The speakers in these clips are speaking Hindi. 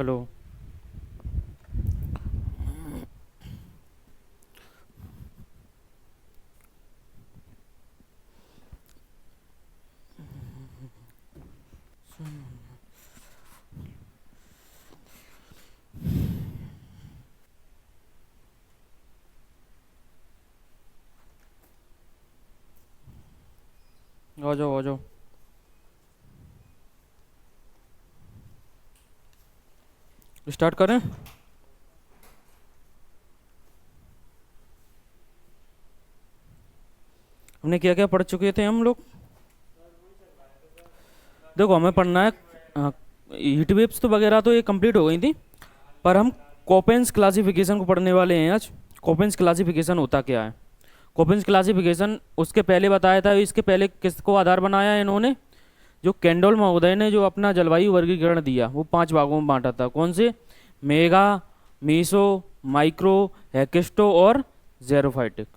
हेलो। आ जाओ आ जाओ। स्टार्ट करें। हमने क्या क्या पढ़ चुके थे हम लोग? देखो हमें पढ़ना है। हीट वेव्स तो वगैरह तो ये कंप्लीट हो गई थी, पर हम कोपेंस क्लासिफिकेशन को पढ़ने वाले हैं आज। कोपेंस क्लासिफिकेशन होता क्या है? कोपेंस क्लासिफिकेशन उसके पहले बताया था। इसके पहले किसको आधार बनाया है इन्होंने? जो कैंडोल महोदय ने जो अपना जलवायु वर्गीकरण दिया वो 5 भागों में बांटा था। कौन से? मेगा, मीसो, माइक्रो, हेकिस्टो और जेरोफाइटिक।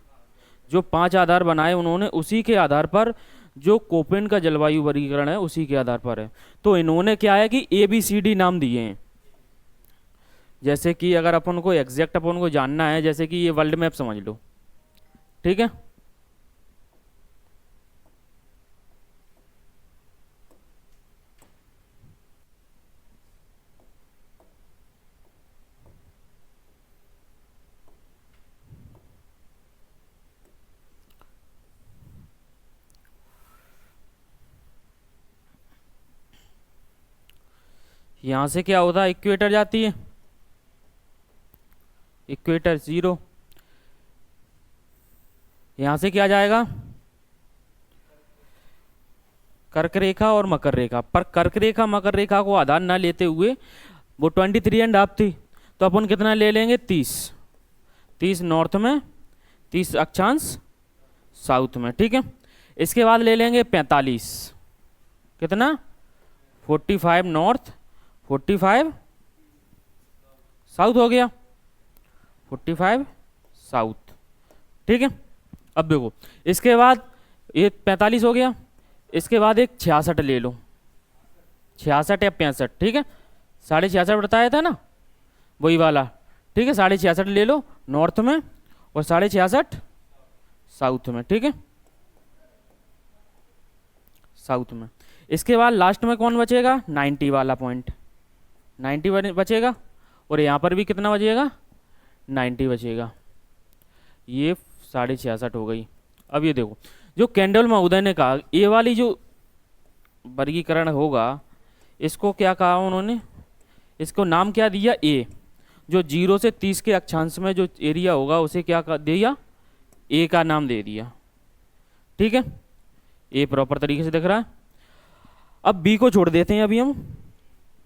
जो 5 आधार बनाए उन्होंने, उसी के आधार पर जो कोपेन का जलवायु वर्गीकरण है उसी के आधार पर है। तो इन्होंने क्या है कि ABCD नाम दिए हैं। जैसे कि अगर अपन को एग्जैक्ट अपन को जानना है, जैसे कि ये वर्ल्ड मैप समझ लो, ठीक है। यहाँ से क्या होता है? इक्वेटर जाती है, इक्वेटर 0। यहाँ से क्या जाएगा? कर्क रेखा और मकर रेखा। पर कर्क रेखा मकर रेखा को आधार ना लेते हुए, वो 23.5 थी, तो अपन कितना ले लेंगे? 30। 30 नॉर्थ में, 30 अक्षांश साउथ में, ठीक है। इसके बाद ले लेंगे 45। कितना? 45 नॉर्थ, 45 साउथ हो गया, 45 साउथ, ठीक है। अब देखो, इसके बाद ये 45 हो गया। इसके बाद एक 66 ले लो, 66 या 65, ठीक है। 66.5 बताया था ना, वही वाला, ठीक है। 66.5 ले लो नॉर्थ में और 66.5 साउथ में, ठीक है, साउथ में। इसके बाद लास्ट में कौन बचेगा? 90 वाला पॉइंट, 90 बचेगा। और यहाँ पर भी कितना बचेगा? 90 बचेगा। ये 66.5 हो गई। अब ये देखो, जो कैंडल महोदय ने कहा ये वाली जो वर्गीकरण होगा, इसको क्या कहा उन्होंने? इसको नाम क्या दिया? ए। जो 0 से 30 के अक्षांश में जो एरिया होगा उसे क्या दिया? ए का नाम दे दिया, ठीक है। ए प्रॉपर तरीके से दिख रहा है। अब बी को छोड़ देते हैं अभी हम।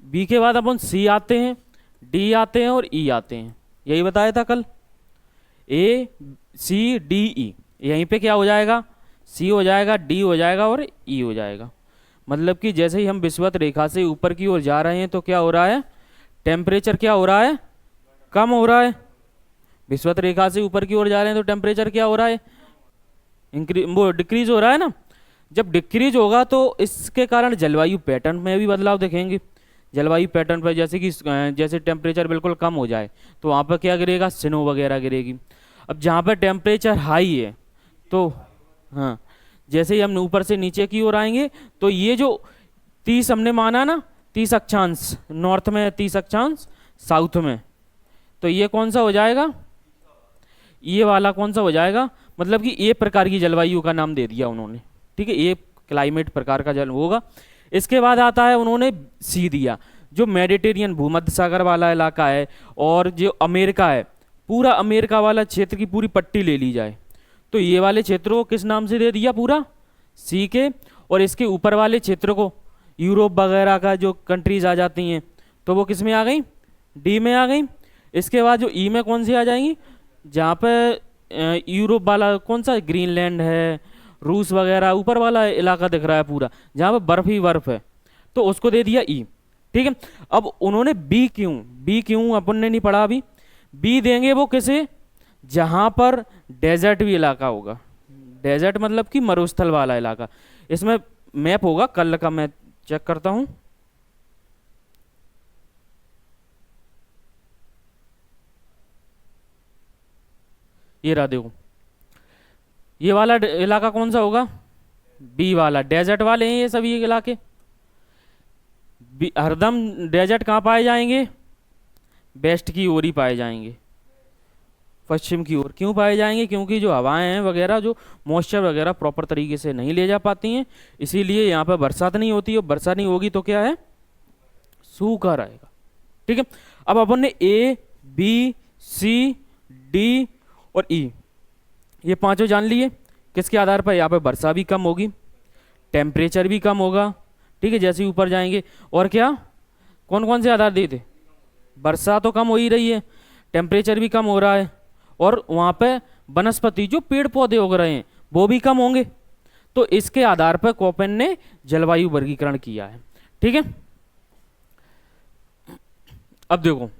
बी के बाद अपन सी आते हैं, डी आते हैं और ई आते हैं। यही बताया था कल। ACDE, यहीं पे क्या हो जाएगा? सी हो जाएगा, डी हो जाएगा और ई हो जाएगा। मतलब कि जैसे ही हम विषुवत रेखा से ऊपर की ओर जा रहे हैं तो क्या हो रहा है? टेम्परेचर क्या हो रहा है? कम हो रहा है। विषुवत रेखा से ऊपर की ओर जा रहे हैं तो टेम्परेचर क्या हो रहा है? वो डिक्रीज हो रहा है ना। जब डिक्रीज होगा तो इसके कारण जलवायु पैटर्न में भी बदलाव देखेंगे। जलवायु पैटर्न पर जैसे कि जैसे टेम्परेचर बिल्कुल कम हो जाए तो वहाँ पर क्या गिरेगा? स्नो वगैरह गिरेगी। अब जहाँ पर टेम्परेचर हाई है तो हाँ, जैसे ही हम ऊपर से नीचे की ओर आएंगे तो ये जो 30 हमने माना ना, 30 अक्षांश नॉर्थ में, 30 अक्षांश साउथ में, तो ये कौन सा हो जाएगा? ये वाला कौन सा हो जाएगा? मतलब कि ये प्रकार की जलवायु का नाम दे दिया उन्होंने, ठीक है। ये क्लाइमेट प्रकार का जल होगा। इसके बाद आता है उन्होंने सी दिया, जो मेडिटेरियन भूमध्य सागर वाला इलाका है और जो अमेरिका है, पूरा अमेरिका वाला क्षेत्र की पूरी पट्टी ले ली जाए तो ये वाले क्षेत्रों को किस नाम से दे दिया? पूरा सी के। और इसके ऊपर वाले क्षेत्र को, यूरोप वगैरह का जो कंट्रीज आ जाती हैं तो वो किस में आ गई? डी में आ गई। इसके बाद जो ई में कौन सी आ जाएंगी? जहाँ पे यूरोप वाला कौन सा? ग्रीनलैंड है, रूस वगैरह ऊपर वाला इलाका दिख रहा है पूरा, जहाँ पे बर्फ ही बर्फ है, तो उसको दे दिया ई, ठीक है। अब उन्होंने बी क्यों अपन ने नहीं पढ़ा अभी। बी देंगे वो किसे? जहाँ पर डेजर्ट भी इलाका होगा। डेजर्ट मतलब कि मरुस्थल वाला इलाका। इसमें मैप होगा, कल का मैं चेक करता हूँ। ये रहा देखो, ये वाला इलाका कौन सा होगा, बी वाला, डेजर्ट वाले हैं ये सभी इलाके। हरदम डेजर्ट कहाँ पाए जाएंगे, वेस्ट की ओर ही पाए जाएंगे, पश्चिम की ओर। क्यों पाए जाएंगे, क्योंकि जो हवाएं हैं वगैरह, जो मॉइस्चर वगैरह प्रॉपर तरीके से नहीं ले जा पाती हैं, इसीलिए यहाँ पर बरसात नहीं होती है। बरसात नहीं होगी तो क्या है, सूखा रहेगा। ठीक है, अब अपन ने ए बी सी डी और ई ये पांचों जान लिए। किसके आधार पर, यहाँ पे वर्षा भी कम होगी, टेम्परेचर भी कम होगा। ठीक है, जैसे ऊपर जाएंगे, और क्या कौन कौन से आधार दिए थे, वर्षा तो कम हो ही रही है, टेम्परेचर भी कम हो रहा है, और वहाँ पे वनस्पति जो पेड़ पौधे उग रहे हैं वो भी कम होंगे। तो इसके आधार पर कोपेन ने जलवायु वर्गीकरण किया है। ठीक है, अब देखो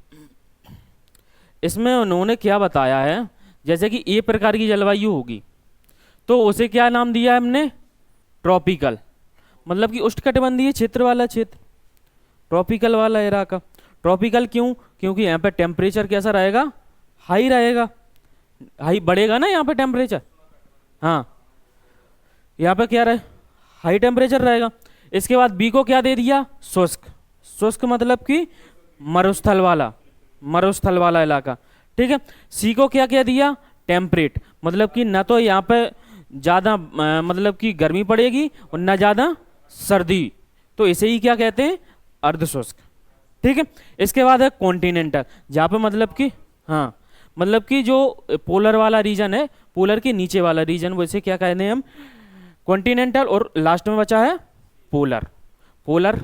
इसमें उन्होंने क्या बताया है, जैसे कि ए प्रकार की जलवायु होगी तो उसे क्या नाम दिया है हमने, ट्रॉपिकल, मतलब कि उष्णकटिबंधीय क्षेत्र वाला क्षेत्र, ट्रॉपिकल वाला इलाका। ट्रॉपिकल क्यों, क्योंकि यहाँ पे टेम्परेचर कैसा रहेगा, हाई रहेगा, हाई बढ़ेगा ना यहाँ पे टेम्परेचर। हाँ, यहाँ पे क्या रहे, हाई टेम्परेचर रहेगा। इसके बाद बी को क्या दे दिया, शुष्क, शुष्क मतलब कि मरुस्थल वाला, मरुस्थल वाला इलाका। ठीक है, सी को क्या कह दिया, टेम्परेट, मतलब कि न तो यहाँ पे ज़्यादा मतलब कि गर्मी पड़ेगी और न ज़्यादा सर्दी, तो इसे ही क्या कहते हैं, अर्धशुष्क। ठीक है, इसके बाद है कॉन्टिनेंटल, जहाँ पे मतलब कि हाँ, मतलब कि जो पोलर वाला रीजन है, पोलर के नीचे वाला रीजन, वैसे क्या कहते हैं हम, कॉन्टिनेंटल, और लास्ट में बचा है पोलर, पोलर।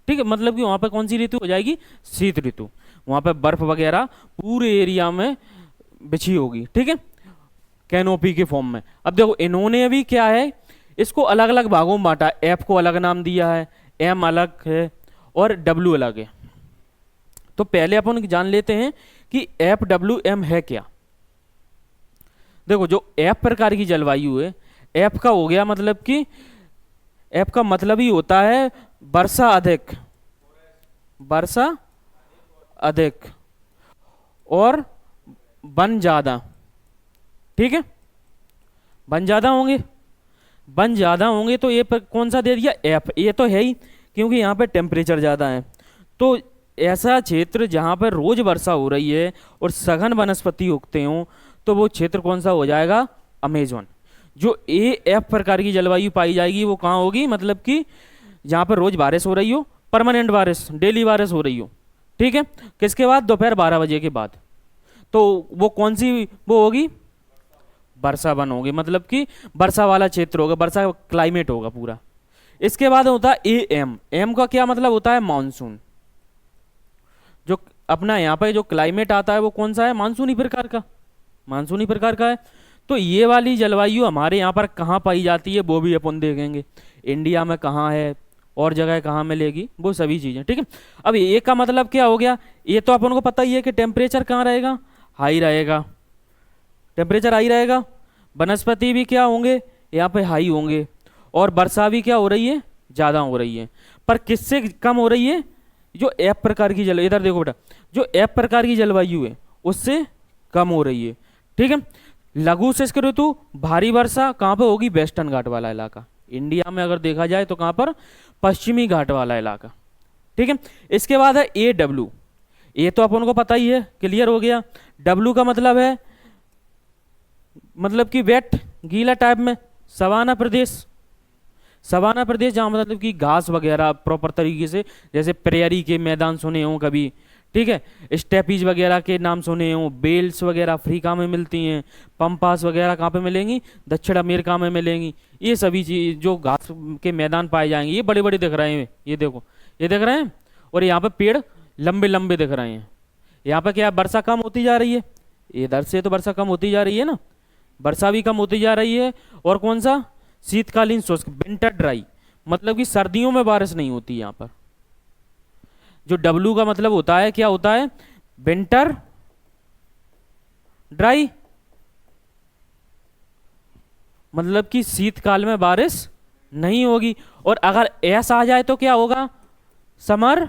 ठीक है, मतलब कि वहाँ पे कौन सी ऋतु हो जाएगी, शीत ऋतु, वहाँ पे बर्फ वगैरह पूरे एरिया में बिछी होगी। ठीक है, कैनोपी के फॉर्म में। अब देखो इन्होंने अभी क्या है, इसको अलग अलग भागों में बांटा, एफ को अलग नाम दिया है, एम अलग है और डब्ल्यू अलग है। तो पहले अपन जान लेते हैं कि एफ डब्ल्यू एम है क्या। देखो जो एफ प्रकार की जलवायु है, एफ का हो गया मतलब कि एफ का मतलब ही होता है वर्षा अधिक, वर्षा अधिक और वन ज्यादा। ठीक है, वन ज्यादा होंगे, वन ज्यादा होंगे तो ये पर कौन सा दे दिया, एफ, ये तो है ही क्योंकि यहाँ पे टेम्परेचर ज्यादा है। तो ऐसा क्षेत्र जहाँ पर रोज वर्षा हो रही है और सघन वनस्पति उगते हों, तो वो क्षेत्र कौन सा हो जाएगा, अमेजोन। जो ए एफ प्रकार की जलवायु पाई जाएगी वो कहाँ होगी, मतलब कि जहाँ पर रोज बारिश हो रही हो, परमानेंट बारिश, डेली बारिश हो रही हो। ठीक है, किसके बाद, दोपहर 12 बजे के बाद। तो वो कौन सी वो होगी, वर्षा वन होगी, मतलब कि वर्षा वाला क्षेत्र होगा, वर्षा क्लाइमेट होगा पूरा। इसके बाद होता है ए एम, एम का क्या मतलब होता है, मानसून। जो अपना यहाँ पे जो क्लाइमेट आता है वो कौन सा है, मानसूनी प्रकार का, मानसूनी प्रकार का है। तो ये वाली जलवायु हमारे यहाँ पर कहाँ पाई जाती है वो भी अपन देखेंगे, इंडिया में कहाँ है और जगह कहाँ मिलेगी, वो सभी चीज़ें। ठीक है, अब ए का मतलब क्या हो गया, ये तो अपन को पता ही है कि टेम्परेचर कहाँ रहेगा, हाई रहेगा, टेम्परेचर हाई रहेगा, वनस्पति भी क्या होंगे यहाँ पे, हाई होंगे, और वर्षा भी क्या हो रही है, ज़्यादा हो रही है। पर किससे कम हो रही है, जो एफ प्रकार की जल, इधर देखो बेटा, जो एफ प्रकार की जलवायु है उससे कम हो रही है। ठीक है, लघु शुष्क ऋतु, भारी वर्षा कहाँ पे होगी, वेस्टर्न घाट वाला इलाका, इंडिया में अगर देखा जाए तो कहाँ पर, पश्चिमी घाट वाला इलाका। ठीक है, इसके बाद है ए डब्ल्यू, ये तो अपन को पता ही है, क्लियर हो गया। डब्ल्यू का मतलब है, मतलब कि वेट, गीला टाइप में, सवाना प्रदेश, सवाना प्रदेश जहाँ मतलब कि घास वगैरह प्रॉपर तरीके से, जैसे प्रेयरी के मैदान सुने हों कभी, ठीक है, स्टेपीज वगैरह के नाम सुने हों, बेल्स वगैरह अफ्रीका में मिलती हैं, पंपास वगैरह कहाँ पे मिलेंगी, दक्षिण अमेरिका में मिलेंगी। ये सभी चीज जो घास के मैदान पाए जाएंगे, ये बड़े बड़े दिख रहे हैं, ये देखो, ये दिख रहे हैं, और यहाँ पे पेड़ लंबे लंबे दिख रहे हैं। यहाँ पे क्या वर्षा कम होती जा रही है, इधर से तो वर्षा कम होती जा रही है ना, वर्षा भी कम होती जा रही है। और कौन सा, शीतकालीन शुष्क, विंटर ड्राई, मतलब कि सर्दियों में बारिश नहीं होती यहाँ पर। जो डब्ल्यू का मतलब होता है, क्या होता है, विंटर ड्राई, मतलब कि शीतकाल में बारिश नहीं होगी। और अगर एस आ जाए तो क्या होगा, समर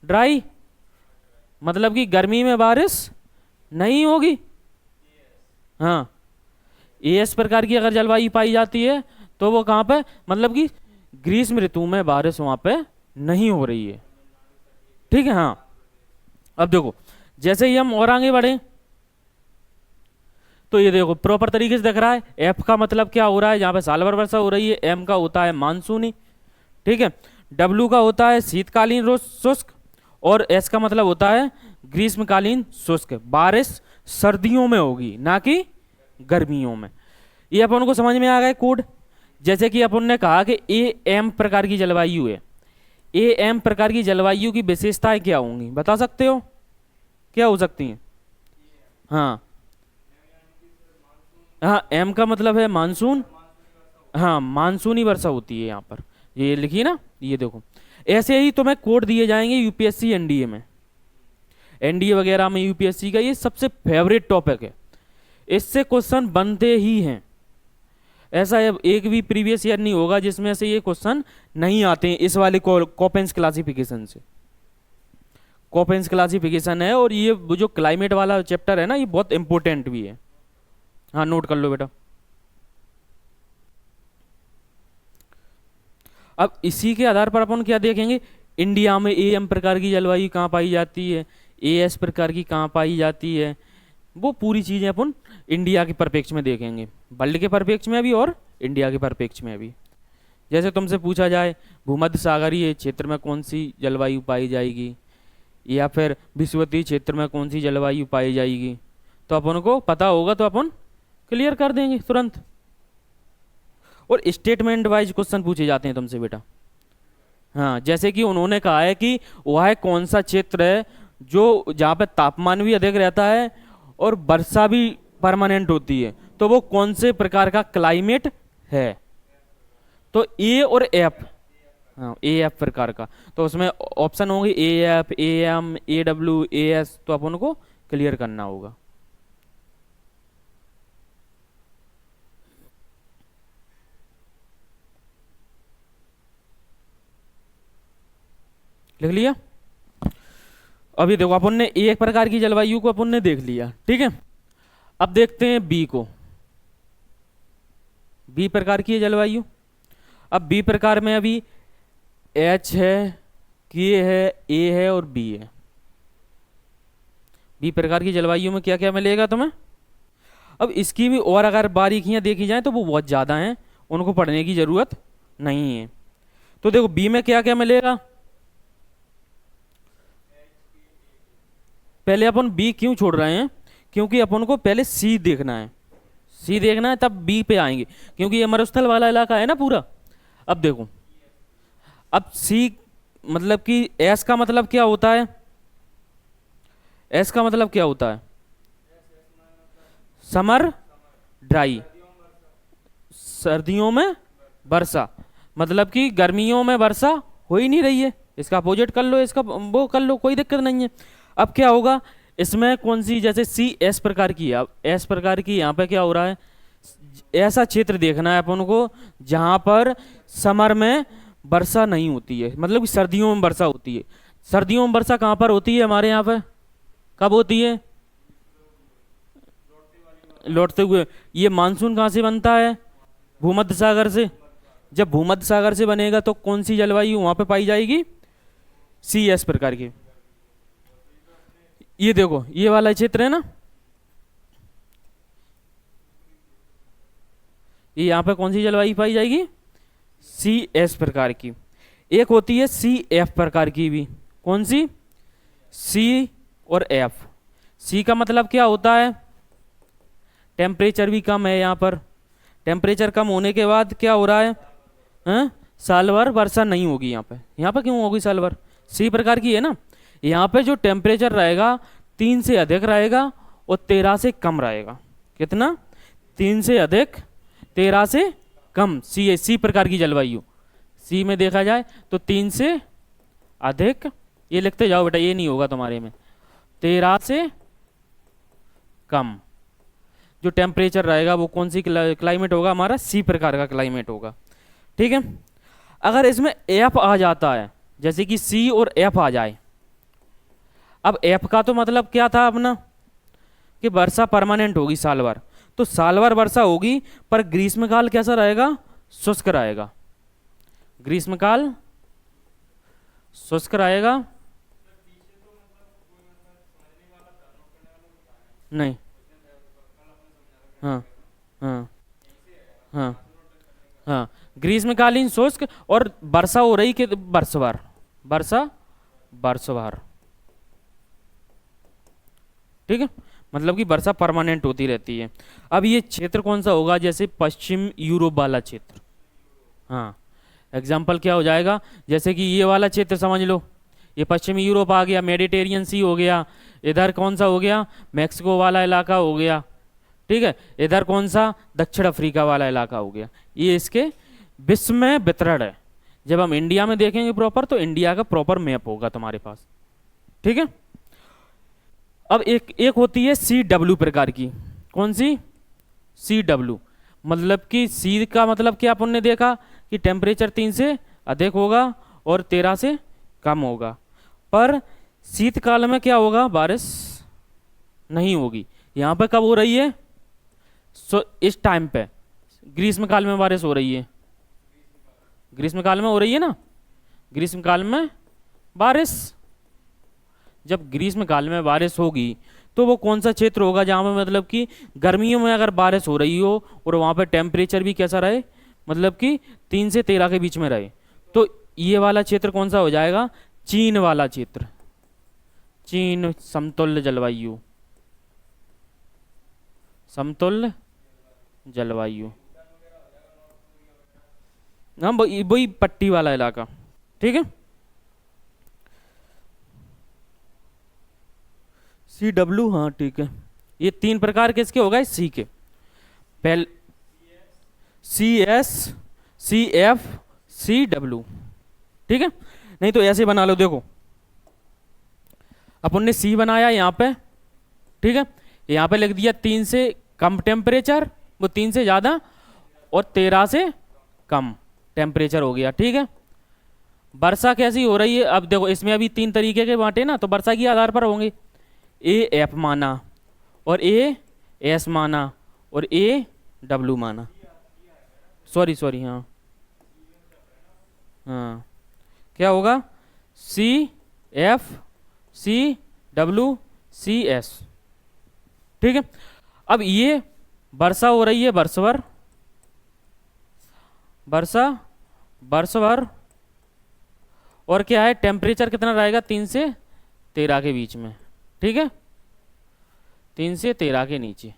ड्राई, मतलब कि गर्मी में बारिश नहीं होगी। हाँ, एएस प्रकार की अगर जलवायु पाई जाती है तो वो कहाँ पे, मतलब कि ग्रीष्म ऋतु में बारिश वहां पे नहीं हो रही है। ठीक है। हाँ, अब देखो जैसे ही हम और आगे बढ़े तो ये देखो प्रॉपर तरीके से दिख रहा है। एफ का मतलब क्या हो रहा है, जहाँ पे साल भर वर्षा हो रही है। एम का होता है मानसूनी। ठीक है। डब्ल्यू का होता है शीतकालीन शुष्क। और एस का मतलब होता है ग्रीष्मकालीन शुष्क। बारिश सर्दियों में होगी ना कि गर्मियों में। ये अपन को समझ में आ गए कोड। जैसे कि अपन ने कहा कि ए एम प्रकार की जलवायु है। ए एम प्रकार की जलवायु की विशेषताएं क्या होंगी, बता सकते हो, क्या हो सकती हैं? हाँ हाँ, एम का मतलब है मानसून। हाँ, मानसूनी वर्षा होती है यहाँ पर, ये लिखिए ना। ये देखो ऐसे ही तुम्हें कोड दिए जाएंगे यूपीएससी एनडीए में। एनडीए वगैरह में यूपीएससी का ये सबसे फेवरेट टॉपिक है। इससे क्वेश्चन बनते ही हैं। ऐसा एक भी प्रीवियस ईयर नहीं होगा जिसमें से ये क्वेश्चन नहीं आते हैं इस वाले कोपेंस क्लासिफिकेशन से। कोपेंस क्लासिफिकेशन है और ये जो क्लाइमेट वाला चैप्टर है ना, ये बहुत इंपॉर्टेंट भी है। हाँ, नोट कर लो बेटा। अब इसी के आधार पर अपन क्या देखेंगे, इंडिया में ए एम प्रकार की जलवायु कहाँ पाई जाती है, ए एस प्रकार की कहाँ पाई जाती है, वो पूरी चीज़ें अपन इंडिया के परिप्रेक्ष्य में देखेंगे। वर्ल्ड के परिप्रेक्ष्य में भी और इंडिया के परिप्रेक्ष्य में भी। जैसे तुमसे पूछा जाए भूमध्य सागरीय क्षेत्र में कौन सी जलवायु पाई जाएगी, या फिर विषुवतीय क्षेत्र में कौन सी जलवायु पाई जाएगी, तो अपन को पता होगा तो अपन क्लियर कर देंगे तुरंत। और स्टेटमेंट वाइज क्वेश्चन पूछे जाते हैं तुमसे बेटा। हाँ, जैसे कि उन्होंने कहा है कि वह कौन सा क्षेत्र है जो जहाँ पे तापमान भी अधिक रहता है और वर्षा भी परमानेंट होती है, तो वो कौन से प्रकार का क्लाइमेट है। तो ए और एफ। हाँ, ए एफ प्रकार का, तो उसमें ऑप्शन होंगे A F, A M, A W, A S, तो अपन को क्लियर करना होगा। लिख लिया। अभी देखो अपन ने एक प्रकार की जलवायु को अपन ने देख लिया। ठीक है। अब देखते हैं बी को। बी प्रकार की है जलवायु। अब बी प्रकार में अभी एच है, के है, ए है और बी है। बी प्रकार की जलवायु में क्या क्या मिलेगा तुम्हें। अब इसकी भी और अगर बारीकियां देखी जाए तो वो बहुत ज़्यादा हैं, उनको पढ़ने की ज़रूरत नहीं है। तो देखो बी में क्या क्या मिलेगा। पहले अपन बी क्यों छोड़ रहे हैं, क्योंकि अपन को पहले सी देखना है। सी देखना है तब बी पे आएंगे, क्योंकि ये मरुस्थल वाला इलाका है ना पूरा। अब देखो, अब सी मतलब कि एस का मतलब क्या होता है, एस का मतलब क्या होता है, समर ड्राई, सर्दियों में वर्षा, मतलब कि गर्मियों में वर्षा हो ही नहीं रही है। इसका अपोजिट कर लो, इसका वो कर लो, कोई दिक्कत नहीं है। अब क्या होगा इसमें, कौन सी, जैसे सी एस प्रकार की है। अब एस प्रकार की यहाँ पे क्या हो रहा है, ऐसा क्षेत्र देखना है अपन को जहाँ पर समर में वर्षा नहीं होती है, मतलब कि सर्दियों में वर्षा होती है। सर्दियों में वर्षा कहाँ पर होती है हमारे यहाँ पे, कब होती है, लौटते हुए। ये मानसून कहाँ से बनता है, भूमध्य सागर से। जब भूमध्य सागर से बनेगा तो कौन सी जलवायु वहां पे पाई जाएगी, सी एस प्रकार की। ये देखो ये वाला क्षेत्र है ना, ये यहाँ पे कौन सी जलवायु पाई जाएगी, सी एस प्रकार की। एक होती है सी एफ प्रकार की भी। कौन सी, सी और एफ। सी का मतलब क्या होता है, टेम्परेचर भी कम है यहाँ पर। टेम्परेचर कम होने के बाद क्या हो रहा है, साल भर वर्षा नहीं होगी यहाँ पे। यहाँ पे क्यों होगी साल भर, सी प्रकार की है ना। यहाँ पे जो टेम्परेचर रहेगा 3 से अधिक रहेगा और 13 से कम रहेगा। कितना, 3 से अधिक 13 से कम। सी प्रकार की जलवायु। सी में देखा जाए तो 3 से अधिक, ये लिखते जाओ बेटा, ये नहीं होगा तुम्हारे में, 13 से कम जो टेम्परेचर रहेगा वो कौन सी क्लाइमेट होगा हमारा, सी प्रकार का क्लाइमेट होगा। ठीक है। अगर इसमें एफ आ जाता है, जैसे कि सी और एफ आ जाए। अब एफ का तो मतलब क्या था अपना, कि वर्षा परमानेंट होगी साल भर, तो साल भर वर्षा होगी, पर ग्रीष्मकाल कैसा रहेगा? शुष्क रहेगा। ग्रीष्मकाल शुष्क रहेगा। नहीं। हाँ हाँ हाँ हाँ, ग्रीष्मकालीन शुष्क, और वर्षा हो रही कि वर्ष भर, वर्षा वर्ष भर, ठीक है, मतलब कि वर्षा परमानेंट होती रहती है। अब ये क्षेत्र कौन सा होगा? जैसे पश्चिम यूरोप वाला क्षेत्र। हाँ, एग्जाम्पल क्या हो जाएगा? जैसे कि ये वाला क्षेत्र समझ लो, ये पश्चिमी यूरोप आ गया, मेडिटेरियन सी हो गया, इधर कौन सा हो गया? मैक्सिको वाला इलाका हो गया, ठीक है, इधर कौन सा? दक्षिण अफ्रीका वाला इलाका हो गया। ये इसके विश्व में वितरण है। जब हम इंडिया में देखेंगे प्रॉपर, तो इंडिया का प्रॉपर मैप होगा तुम्हारे पास, ठीक है। अब एक एक होती है CW प्रकार की। कौन सी? CW, मतलब कि सी का मतलब क्या अपन ने देखा कि टेम्परेचर 3 से अधिक होगा और 13 से कम होगा। पर शीतकाल में क्या होगा? बारिश नहीं होगी। यहाँ पे कब हो रही है? इस टाइम पे ग्रीष्मकाल में बारिश हो रही है। ग्रीष्मकाल में हो रही है ना, ग्रीष्मकाल में बारिश। जब ग्रीष्मकाल में बारिश होगी, तो वो कौन सा क्षेत्र होगा जहाँ पे मतलब कि गर्मियों में अगर बारिश हो रही हो और वहाँ पे टेम्परेचर भी कैसा रहे? मतलब कि 3 से 13 के बीच में रहे। तो ये वाला क्षेत्र कौन सा हो जाएगा? चीन वाला क्षेत्र। चीन समतुल्य जलवायु, समतुल्य जलवायु। हम वही वही पट्टी वाला इलाका, ठीक है। CW, हाँ ठीक है। ये 3 प्रकार के इसके होगा, सी के। पहले CS, CF, CW, ठीक है। नहीं तो ऐसे बना लो, देखो अपन ने सी बनाया यहाँ पे, ठीक है, यहाँ पे लिख दिया 3 से कम टेम्परेचर, वो 3 से ज़्यादा, और 13 से कम टेम्परेचर हो गया, ठीक है। वर्षा कैसी हो रही है? अब देखो इसमें अभी 3 तरीके के बांटे ना, तो वर्षा के आधार पर होंगे। AF माना, और AS माना, और AW माना। सॉरी सॉरी, हाँ हाँ, क्या होगा? CF, CW, CS, ठीक है। अब ये वर्षा हो रही है वर्ष भर, वर्षा वर्ष भर, और क्या है? टेम्परेचर कितना रहेगा? 3 से 13 के बीच में, ठीक है, 3 से 13 के नीचे,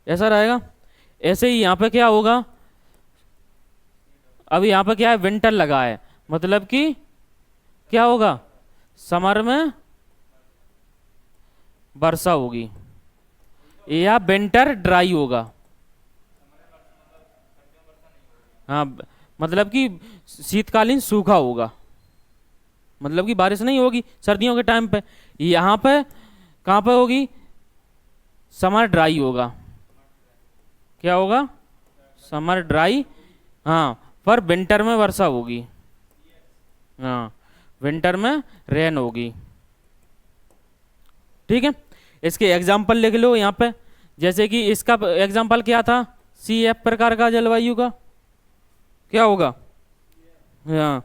ऐसा रहेगा। ऐसे ही यहाँ पे क्या होगा? अब यहाँ पे क्या है? विंटर लगा है, मतलब कि क्या होगा? समर में वर्षा होगी, या विंटर ड्राई होगा। हाँ, मतलब कि शीतकालीन सूखा होगा, मतलब कि बारिश नहीं होगी सर्दियों के टाइम पे। यहाँ पे कहाँ पे होगी? समर ड्राई होगा। क्या होगा? समर ड्राई, हाँ, पर विंटर में वर्षा होगी। हाँ, विंटर में रेन होगी, ठीक है। इसके एग्जाम्पल लिख लो यहाँ पे। जैसे कि इसका एग्जाम्पल क्या था? CF प्रकार का जलवायु का क्या होगा? हाँ,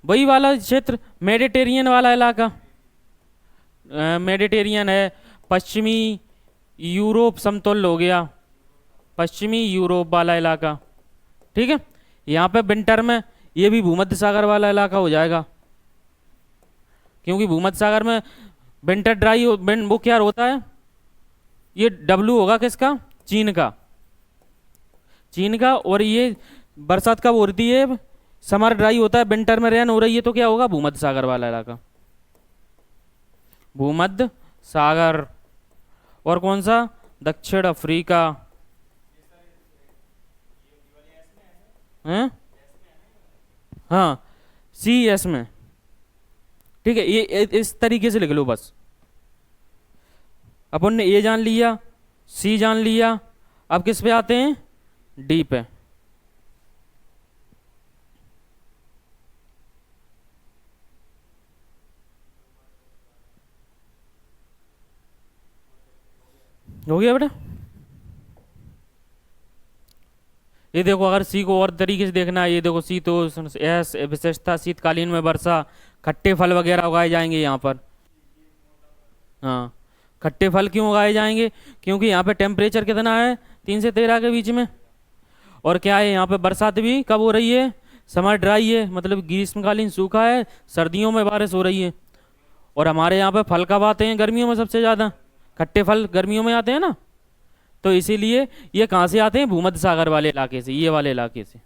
वही वाला क्षेत्र, मेडिटेरियन वाला इलाका। मेडिटेरियन है, पश्चिमी यूरोप समतुल्य हो गया, पश्चिमी यूरोप वाला इलाका, ठीक है। यहाँ पे विंटर में ये भी भूमध्य सागर वाला इलाका हो जाएगा, क्योंकि भूमध्य सागर में विंटर ड्राई वो क्या होता है? ये W होगा किसका? चीन का, चीन का। और ये बरसात कब होती है? समर ड्राई होता है, विंटर में रेन हो रही है, तो क्या होगा? भूमध्य सागर वाला इलाका, भूमध्य सागर। और कौन सा? दक्षिण अफ्रीका, हैं? हाँ, CS में, ठीक है। ये इस तरीके से लिख लो बस। अपन ने A जान लिया, C जान लिया, अब किस पे आते हैं? D पे। हो गया बेटा। ये देखो, अगर सी को और तरीके से देखना है, ये देखो शीतोष्ण, एस विशेषता शीतकालीन में वर्षा, खट्टे फल वगैरह उगाए जाएंगे यहाँ पर। हाँ, खट्टे फल क्यों उगाए जाएंगे? क्योंकि यहाँ पे टेम्परेचर कितना है, 3 से 13 के बीच में। और क्या है, यहाँ पे बरसात भी कब हो रही है, समर ड्राई है, मतलब ग्रीष्मकालीन सूखा है, सर्दियों में बारिश हो रही है। और हमारे यहाँ पे फल कब आते हैं, गर्मियों में सबसे ज़्यादा। खट्टे फल गर्मियों में आते हैं ना। तो इसीलिए ये कहाँ से आते हैं, भूमध्य सागर वाले इलाके से, ये वाले इलाके से।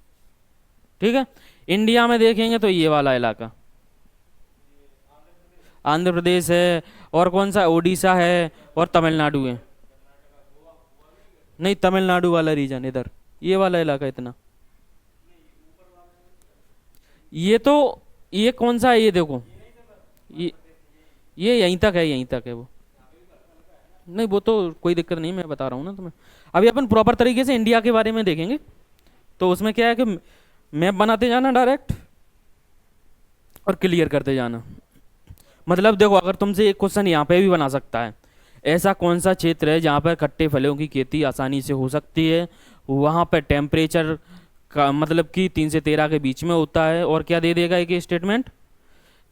ठीक है। इंडिया में देखेंगे तो ये वाला इलाका आंध्र प्रदेश है, और कौन सा, उड़ीसा है, और तमिलनाडु है। नहीं, तमिलनाडु वाला रीजन इधर, ये वाला इलाका इतना। ये तो, ये कौन सा है, ये देखो, ये ये यहीं तक है, यहीं तक है वो। नहीं, वो तो कोई दिक्कत नहीं, मैं बता रहा हूँ ना तुम्हें। अभी अपन प्रॉपर तरीके से इंडिया के बारे में देखेंगे। तो उसमें क्या है कि मैप बनाते जाना डायरेक्ट, और क्लियर करते जाना। मतलब देखो, अगर तुमसे एक क्वेश्चन यहाँ पे भी बना सकता है, ऐसा कौन सा क्षेत्र है जहाँ पर खट्टे फलों की खेती आसानी से हो सकती है, वहाँ पर टेम्परेचर का मतलब कि 3 से 13 के बीच में होता है, और क्या दे देगा एक स्टेटमेंट,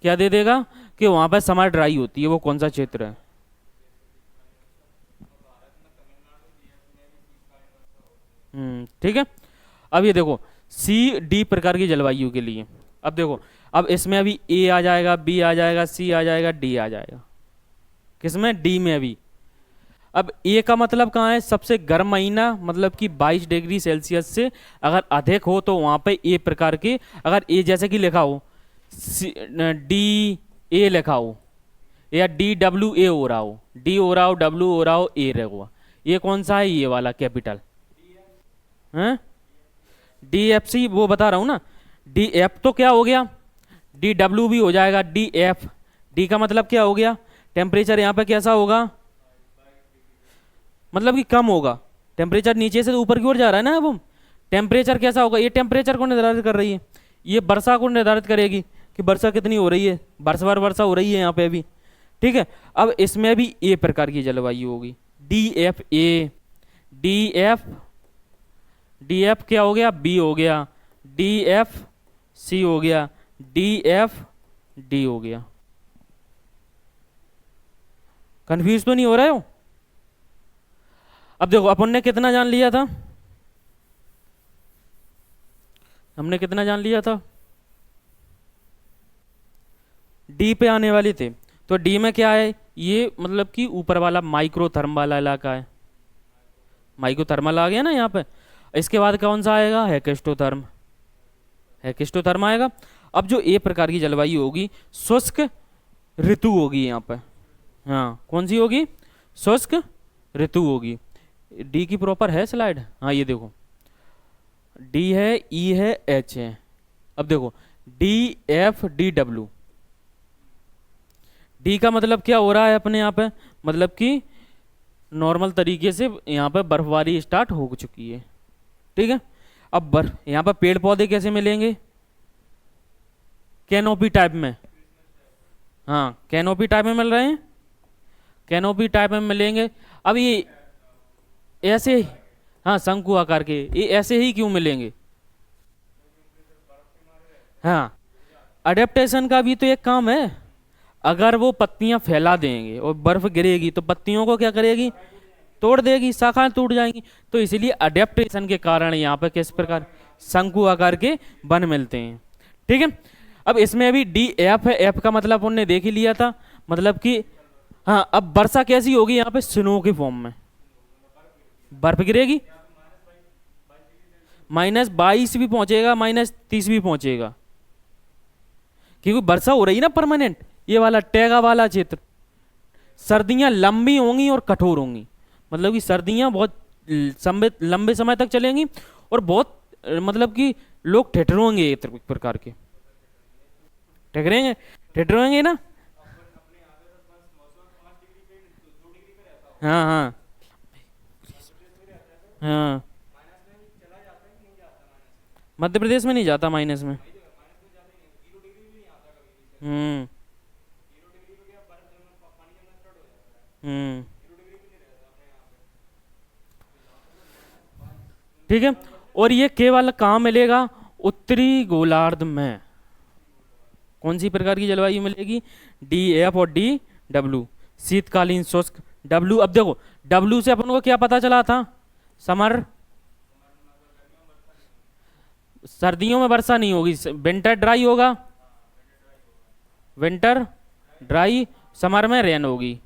क्या दे देगा कि वहाँ पर समर ड्राई होती है, वो कौन सा क्षेत्र है। ठीक है। अब ये देखो, सी डी प्रकार की जलवायु के लिए, अब देखो, अब इसमें अभी ए आ जाएगा, बी आ जाएगा, सी आ जाएगा, डी आ जाएगा। किसमें, डी में अभी। अब ए का मतलब कहाँ है, सबसे गर्म महीना, मतलब कि 22 डिग्री सेल्सियस से अगर अधिक हो तो वहाँ पे ए प्रकार के, अगर ए जैसे कि लिखा हो, डी ए लिखा हो, या डी डब्ल्यू ए हो रहा हो, डी हो रहा हो, डब्ल्यू हो रहा हो, ए रहा हुआ, ये कौन सा है, ये वाला कैपिटल है। डी एफ सी वो बता रहा हूँ ना। डी एफ तो क्या हो गया, डी डब्ल्यू भी हो जाएगा, डी एफ, डी का मतलब क्या हो गया, टेम्परेचर यहाँ पे कैसा होगा, मतलब कि कम होगा। टेम्परेचर नीचे से ऊपर की ओर जा रहा है ना, अब टेम्परेचर कैसा होगा, ये टेम्परेचर को निर्धारित कर रही है, ये वर्षा को निर्धारित करेगी कि वर्षा कितनी हो रही है, वर्षभर वर्षा हो रही है यहाँ पे अभी। ठीक है। अब इसमें भी ए प्रकार की जलवायु होगी, D F A, D F, D F क्या हो गया, बी हो गया, डी एफ सी हो गया, डी एफ डी हो गया। कंफ्यूज तो नहीं हो रहे हो? अब देखो, अपन ने कितना जान लिया था, हमने कितना जान लिया था, डी पे आने वाली थे। तो डी में क्या है, ये मतलब कि ऊपर वाला माइक्रोथर्म वाला इलाका है, माइक्रोथर्मल आ गया ना यहाँ पे। इसके बाद कौन सा आएगा, हेकेस्टोथर्म, हेकेस्टोथर्म आएगा। अब जो ए प्रकार की जलवायु होगी, शुष्क ऋतु होगी यहाँ पे। हाँ, कौन सी होगी, शुष्क ऋतु होगी। डी की प्रॉपर है स्लाइड, हाँ ये देखो, डी है, ई है, एच है। अब देखो, D F D W, D का मतलब क्या हो रहा है अपने यहाँ पे, मतलब कि नॉर्मल तरीके से यहाँ पे बर्फबारी स्टार्ट हो चुकी है। ठीक है। अब बर्फ यहाँ पे पेड़ पौधे कैसे मिलेंगे, कैनोपी टाइप में। हाँ, कैनोपी टाइप में मिल रहे हैं, कैनोपी टाइप में मिलेंगे। अब ये ऐसे, हाँ शंकु आकार के, ये ऐसे ही क्यों मिलेंगे। हाँ, अडेप्टेशन का भी तो एक काम है। अगर वो पत्तियां फैला देंगे और बर्फ गिरेगी तो पत्तियों को क्या करेगी, तोड़ देगी, शाखाएं टूट जाएंगी। तो इसीलिए अडेप्टेशन के कारण यहाँ पे किस प्रकार शंकु आकार के वन मिलते हैं। ठीक है। अब इसमें अभी डी एफ है, एफ का मतलब उन्होंने देख ही लिया था, मतलब कि हाँ, अब वर्षा कैसी होगी यहाँ पे, स्नो के फॉर्म में बर्फ गिरेगी, -22 भी पहुंचेगा, -30 भी पहुंचेगा, क्योंकि वर्षा हो रही है ना परमानेंट। ये वाला टैगा वाला क्षेत्र, सर्दियां लंबी होंगी और कठोर होंगी, मतलब कि सर्दियां बहुत लंबे समय तक चलेंगी, और बहुत मतलब कि लोग ठिठुरेंगे एक प्रकार के, ठिठुरेंगे, ठिठुरेंगे ना। हाँ हाँ हाँ, मध्य प्रदेश में नहीं जाता माइनस में। हम्म हम्म ठीक है। और ये केवल कहाँ मिलेगा? उत्तरी गोलार्ध में। कौन सी प्रकार की जलवायु मिलेगी? डी एफ और डी डब्ल्यू, शीतकालीन शुष्क। डब्ल्यू, अब देखो डब्ल्यू से अपन को क्या पता चला था? समर, सर्दियों में वर्षा नहीं होगी, विंटर ड्राई होगा, विंटर ड्राई, समर में रेन होगी,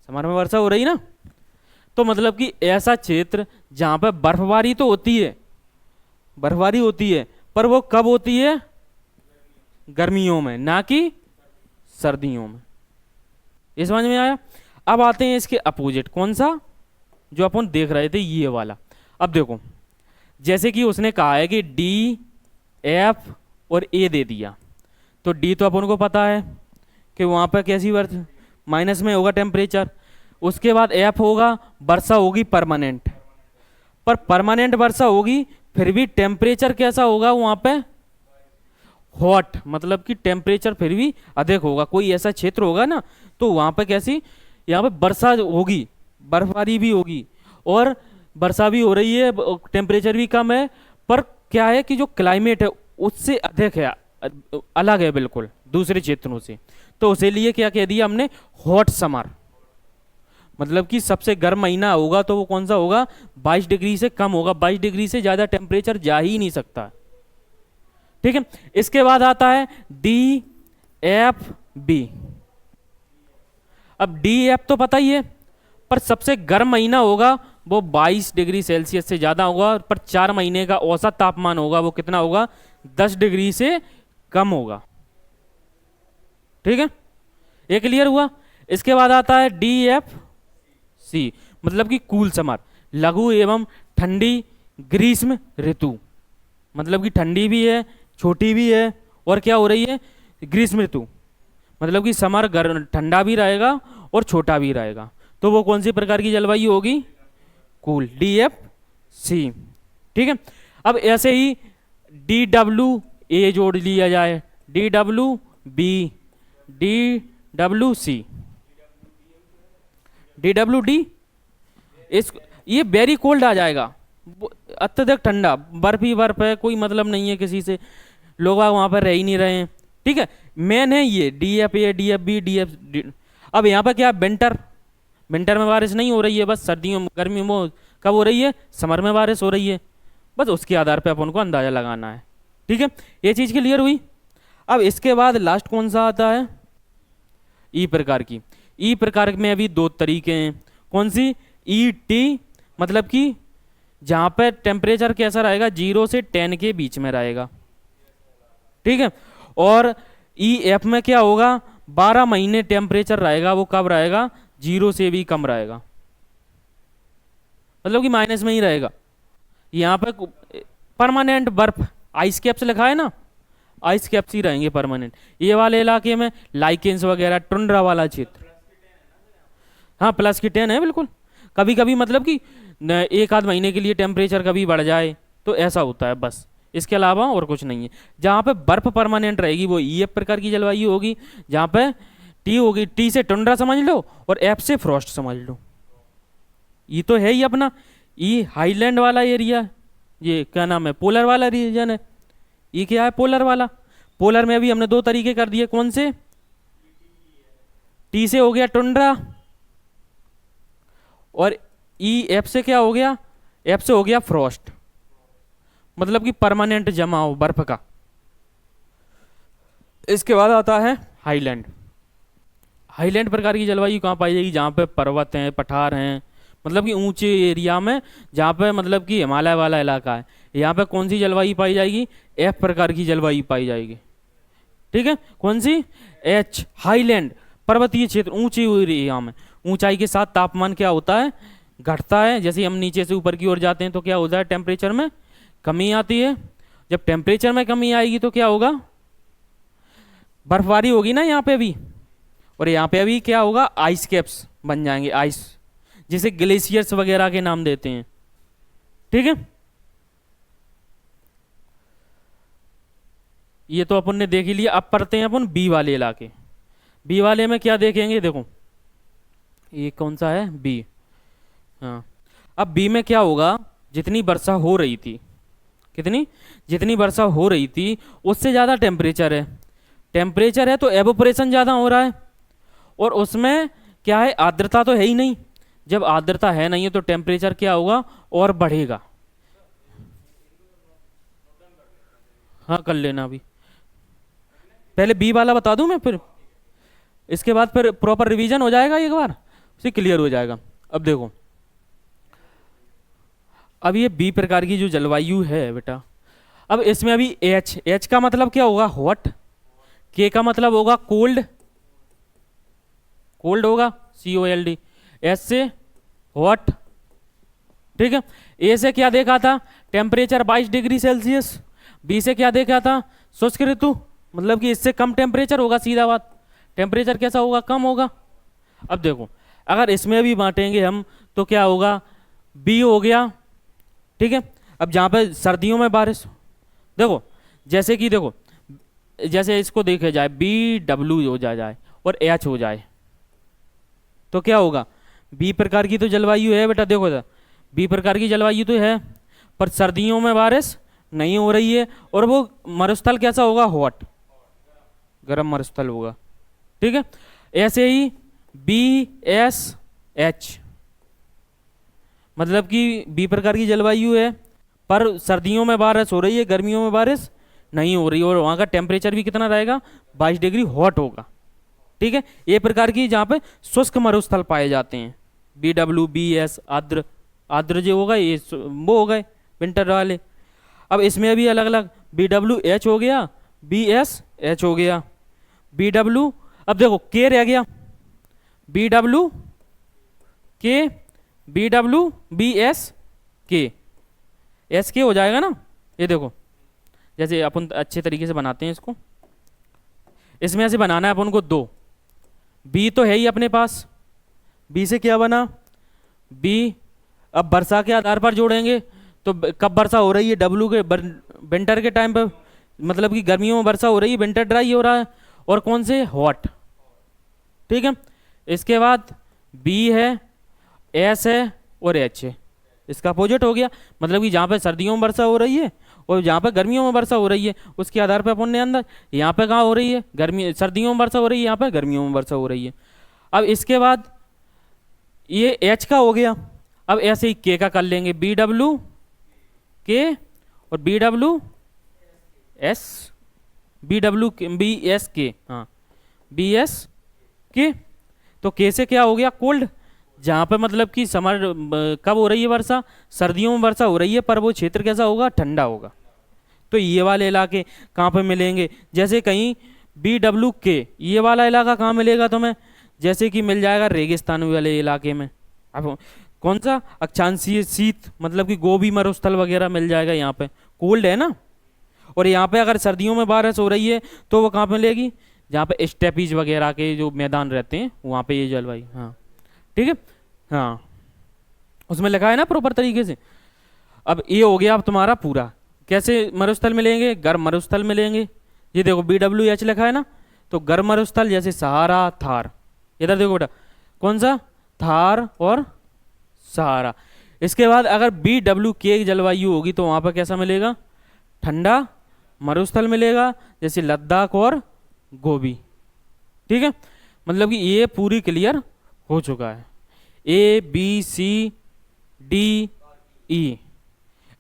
समर में वर्षा हो रही ना। तो मतलब कि ऐसा क्षेत्र जहां पर बर्फबारी तो होती है, बर्फबारी होती है, पर वो कब होती है? गर्मियों में, ना कि सर्दियों में। ये समझ में आया? अब आते हैं इसके अपोजिट, कौन सा? जो अपन देख रहे थे ये वाला। अब देखो जैसे कि उसने कहा है कि डी एफ और ए दे दिया, तो डी तो अपन को पता है कि वहां पर कैसी वर्ष माइनस में होगा टेम्परेचर। उसके बाद एफ होगा, वर्षा होगी परमानेंट, पर परमानेंट वर्षा होगी फिर भी टेम्परेचर कैसा होगा वहां पे? हॉट, मतलब कि टेम्परेचर फिर भी अधिक होगा। कोई ऐसा क्षेत्र होगा ना तो वहां पे कैसी, यहाँ पे वर्षा होगी, बर्फबारी भी होगी और वर्षा भी हो रही है, टेम्परेचर भी कम है, पर क्या है कि जो क्लाइमेट है उससे अधिक है, अलग है बिल्कुल दूसरे क्षेत्रों से। तो उसे लिए क्या कह दिया हमने? Hot summer. मतलब कि सबसे गर्म महीना होगा तो वो कौन सा होगा? 22 डिग्री से कम होगा, 22 डिग्री से ज्यादा टेम्परेचर जा ही नहीं सकता। ठीक है। इसके बाद आता है डी एफ बी। अब डी एफ तो पता ही है, पर सबसे गर्म महीना होगा वो 22 डिग्री सेल्सियस से ज्यादा होगा, पर 4 महीने का औसत तापमान होगा वो कितना होगा? 10 डिग्री से कम होगा। ठीक है, ये क्लियर हुआ। इसके बाद आता है डी एफ सी, मतलब कि कूल समर, लघु एवं ठंडी ग्रीष्म ऋतु। मतलब कि ठंडी भी है, छोटी भी है, और क्या हो रही है? ग्रीष्म ऋतु, मतलब कि समर गर्म ठंडा भी रहेगा और छोटा भी रहेगा। तो वो कौन सी प्रकार की जलवायु होगी? Cool, D F C. ठीक है। अब ऐसे ही डी डब्ल्यू ए जोड़ लिया जाए, D W B, D W C, D W D, इस ये वेरी कोल्ड आ जाएगा, अत्यधिक ठंडा, बर्फ ही बर्फ है, कोई मतलब नहीं है किसी से, लोग वहां पर रह ही नहीं रहे हैं। ठीक है, मेन है ये D F A, D F B, D F D. अब यहाँ पर क्या? विंटर, विंटर में बारिश नहीं हो रही है, बस सर्दियों गर्मी में कब हो रही है? समर में बारिश हो रही है। बस उसके आधार पे अपन को अंदाजा लगाना है। ठीक है, ये चीज क्लियर हुई। अब इसके बाद लास्ट कौन सा आता है? ई प्रकार की। ई प्रकार में अभी दो तरीके हैं। कौन सी? ई टी, मतलब कि जहां पर टेम्परेचर कैसा रहेगा? 0 से 10 के बीच में रहेगा। ठीक है। और ई एफ में क्या होगा? 12 महीने टेम्परेचर रहेगा, वो कब रहेगा? 0 से भी कम रहेगा, मतलब कि माइनस में ही रहेगा। यहाँ पे परमानेंट बर्फ, आइस कैप्स लिखा है ना, आइस कैप्स ही रहेंगे परमानेंट। ये वाले इलाके में लाइकेंस वगैरह, टुंड्रा वाला क्षेत्र, हाँ प्लस की 10 है बिल्कुल। कभी कभी मतलब कि एक आध महीने के लिए टेम्परेचर कभी बढ़ जाए तो ऐसा होता है, बस इसके अलावा और कुछ नहीं है। जहाँ पे बर्फ परमानेंट रहेगी वो ई एफ प्रकार की जलवायु होगी। जहाँ पे टी होगी, टी से टुंड्रा समझ लो और एफ से फ्रॉस्ट समझ लो। ये तो है ही अपना ये हाईलैंड वाला एरिया, ये क्या नाम है? पोलर वाला रीजन है। ये क्या है? पोलर वाला। पोलर में अभी हमने दो तरीके कर दिए, कौन से? टी से हो गया टुंड्रा, और ई एफ से क्या हो गया? एफ से हो गया फ्रॉस्ट, मतलब कि परमानेंट जमाव बर्फ का। इसके बाद आता है हाईलैंड। हाईलैंड प्रकार की जलवायु कहाँ पाई जाएगी? जहाँ पे पर्वत हैं, पठार हैं, मतलब कि ऊंचे एरिया में, जहाँ पे मतलब कि हिमालय वाला इलाका है। यहाँ पे कौन सी जलवायु पाई जाएगी? एफ प्रकार की जलवायु पाई जाएगी। ठीक है, कौन सी? एच, हाईलैंड, पर्वतीय क्षेत्र, ऊंचे एरिया में। ऊंचाई के साथ तापमान क्या होता है? घटता है। जैसे हम नीचे से ऊपर की ओर जाते हैं तो क्या होता है? टेम्परेचर में कमी आती है। जब टेम्परेचर में कमी आएगी तो क्या होगा? बर्फबारी होगी ना यहाँ पे भी, और यहाँ पे अभी क्या होगा? आइस कैप्स बन जाएंगे, आइस, जिसे ग्लेशियर्स वगैरह के नाम देते हैं। ठीक है, ये तो अपन ने देख ही लिया। अब पढ़ते हैं अपन बी वाले इलाके। बी वाले में क्या देखेंगे? देखो ये कौन सा है? बी। हाँ, अब बी में क्या होगा? जितनी वर्षा हो रही थी, कितनी, जितनी वर्षा हो रही थी उससे ज़्यादा टेम्परेचर है, टेम्परेचर है तो एवोपरेशन ज़्यादा हो रहा है, और उसमें क्या है, आर्द्रता तो है ही नहीं। जब आर्द्रता है नहीं है तो टेम्परेचर क्या होगा, और बढ़ेगा। हाँ कर लेना अभी, पहले बी वाला बता दूं मैं, फिर इसके बाद फिर प्रॉपर रिवीजन हो जाएगा एक बार, फिर क्लियर हो जाएगा। अब देखो, अब ये बी प्रकार की जो जलवायु है बेटा, अब इसमें अभी एच, एच का मतलब क्या होगा, हॉट, के का मतलब होगा कोल्ड, कोल्ड होगा, COLD, एस से हॉट, ठीक है। ए से क्या देखा था, टेम्परेचर 22 डिग्री सेल्सियस, बी से क्या देखा था, शुष्क ऋतु, मतलब कि इससे कम टेम्परेचर होगा, सीधा बात, टेम्परेचर कैसा होगा, कम होगा। अब देखो, अगर इसमें भी बांटेंगे हम तो क्या होगा, बी हो गया, ठीक है। अब जहाँ पे सर्दियों में बारिश, देखो जैसे कि देखो, जैसे इसको देखे जाए BW हो जाए और एच हो जाए तो क्या होगा, बी प्रकार की तो जलवायु है बेटा, देखो बी प्रकार की जलवायु तो है, पर सर्दियों में बारिश नहीं हो रही है, और वो मरुस्थल कैसा होगा, हॉट, गर्म मरुस्थल होगा, ठीक है। ऐसे ही BSH, मतलब कि बी प्रकार की जलवायु है, पर सर्दियों में बारिश हो रही है, गर्मियों में बारिश नहीं हो रही, और वहाँ का टेम्परेचर भी कितना रहेगा, 22 डिग्री हॉट होगा, ठीक है। ये प्रकार की जहाँ पे शुष्क मरुस्थल पाए जाते हैं, BWBS, आर्द्र, आर्द्र जो होगा ये वो हो गए विंटर वाले। अब इसमें भी अलग अलग, BWH हो गया, BSH हो गया, BW, अब देखो के रह गया, BW के, BWBS SK हो जाएगा ना। ये देखो जैसे अपन अच्छे तरीके से बनाते हैं इसको, इसमें ऐसे बनाना है अपन को दो, बी तो है ही अपने पास, बी से क्या बना, बी, अब वर्षा के आधार पर जोड़ेंगे तो कब वर्षा हो रही है, डब्लू के विंटर के टाइम पर, मतलब कि गर्मियों में वर्षा हो रही है, विंटर ड्राई हो रहा है, और कौन से, हॉट, ठीक है। इसके बाद बी है, एस है और एच है, इसका अपोजिट हो गया, मतलब कि जहाँ पे सर्दियों में वर्षा हो रही है और जहाँ पे गर्मियों में वर्षा हो रही है, उसके आधार पे अपन ने अंदर, यहाँ पे कहाँ हो रही है, गर्मी, सर्दियों में वर्षा हो रही है, यहाँ पे गर्मियों में वर्षा हो रही है। अब इसके बाद ये एच का हो गया, अब ऐसे ही के का कर लेंगे, BWK और BWS, BSK, हाँ BSK, तो के से क्या हो गया, कोल्ड, जहाँ पे मतलब कि समर, कब हो रही है वर्षा, सर्दियों में वर्षा हो रही है, पर वो क्षेत्र कैसा होगा, ठंडा होगा। तो ये वाले इलाके कहाँ पे मिलेंगे, जैसे कहीं BWK, ये वाला इलाका कहाँ मिलेगा तुम्हें, जैसे कि मिल जाएगा रेगिस्तान वाले इलाके में। अब कौन सा, अक्षांशीय शीत, मतलब कि गोबी मरुस्थल वगैरह मिल जाएगा, यहाँ पे कोल्ड है ना। और यहाँ पे अगर सर्दियों में बारिश हो रही है तो वो कहाँ पे मिलेगी, जहाँ पे स्टेपीज वगैरह के जो मैदान रहते हैं वहाँ पे ये जलवायु, हाँ ठीक है, हाँ उसमें लिखा है ना प्रॉपर तरीके से। अब ये हो गया अब तुम्हारा पूरा, कैसे मरुस्थल मिलेंगे, गर्म मरुस्थल मिलेंगे, ये देखो BWH लिखा है ना, तो गर्म मरुस्थल जैसे सहारा, थार, इधर देखो बेटा कौन सा, थार और सहारा। इसके बाद अगर BWK जलवायु होगी तो वहाँ पर कैसा मिलेगा, ठंडा मरुस्थल मिलेगा, जैसे लद्दाख और गोबी, ठीक है। मतलब कि ये पूरी क्लियर हो चुका है, ABCDE।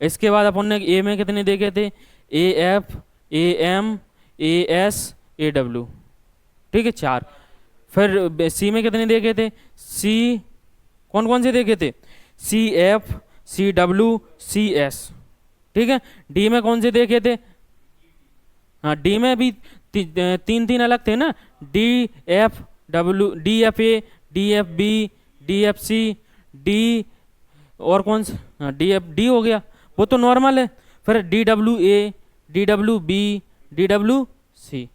इसके बाद अपन ने ए में कितने देखे थे, AF, AM, AS, AW, ठीक है 4। फिर सी में कितने देखे थे, सी, कौन कौन से देखे थे, CF, CW, CS, ठीक है। डी में कौन से देखे थे, हाँ डी में भी तीन तीन अलग थे ना, DFW, DFA, DFB, DFC, D, और कौन सा, हाँ DFD हो गया, वो तो नॉर्मल है। फिर DWA, DWB, DWC।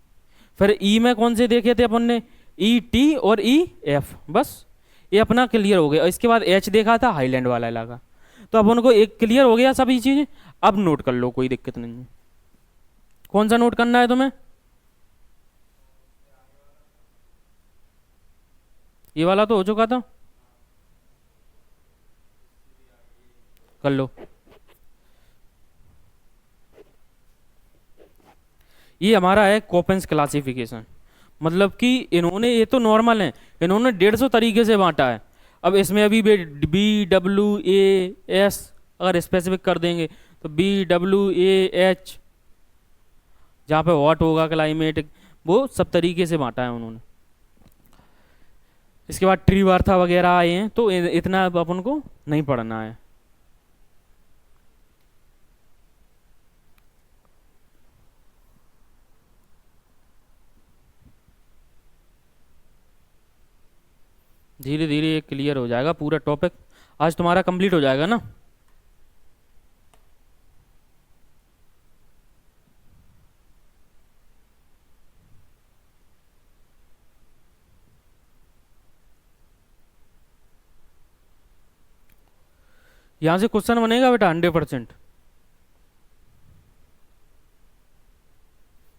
फिर ई में कौन से देखे थे अपन ने, ET और EF, बस ये अपना क्लियर हो गया। इसके बाद H देखा था, हाईलैंड वाला इलाका। तो अब उनको एक क्लियर हो गया सभी चीजें, अब नोट कर लो, कोई दिक्कत नहीं है। कौन सा नोट करना है तुम्हें, ये वाला तो हो चुका था, कर लो। ये हमारा है कोपेंस क्लासिफिकेशन। मतलब कि इन्होंने, ये तो नॉर्मल है, इन्होंने 150 तरीके से बांटा है। अब इसमें अभी BWA S अगर स्पेसिफिक कर देंगे तो BWAH, जहाँ पे हॉट होगा क्लाइमेट, वो सब तरीके से बांटा है उन्होंने। इसके बाद ट्री वार्था वगैरह आए हैं, तो इतना अब अपन को नहीं पढ़ना है। धीरे धीरे ये क्लियर हो जाएगा पूरा टॉपिक, आज तुम्हारा कंप्लीट हो जाएगा ना। यहाँ से क्वेश्चन बनेगा बेटा 100%।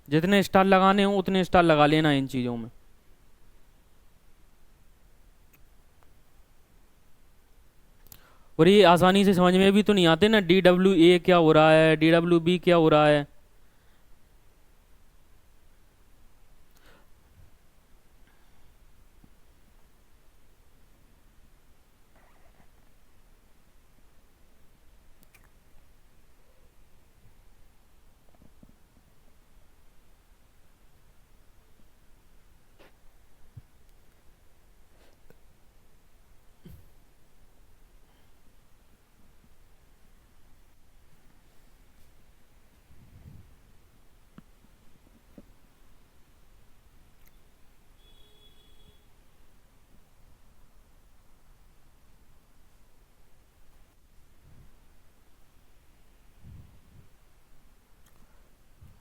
जितने स्टार लगाने हो उतने स्टार लगा लेना इन चीज़ों में। और ये आसानी से समझ में भी तो नहीं आते ना, DWA क्या हो रहा है, DWB क्या हो रहा है।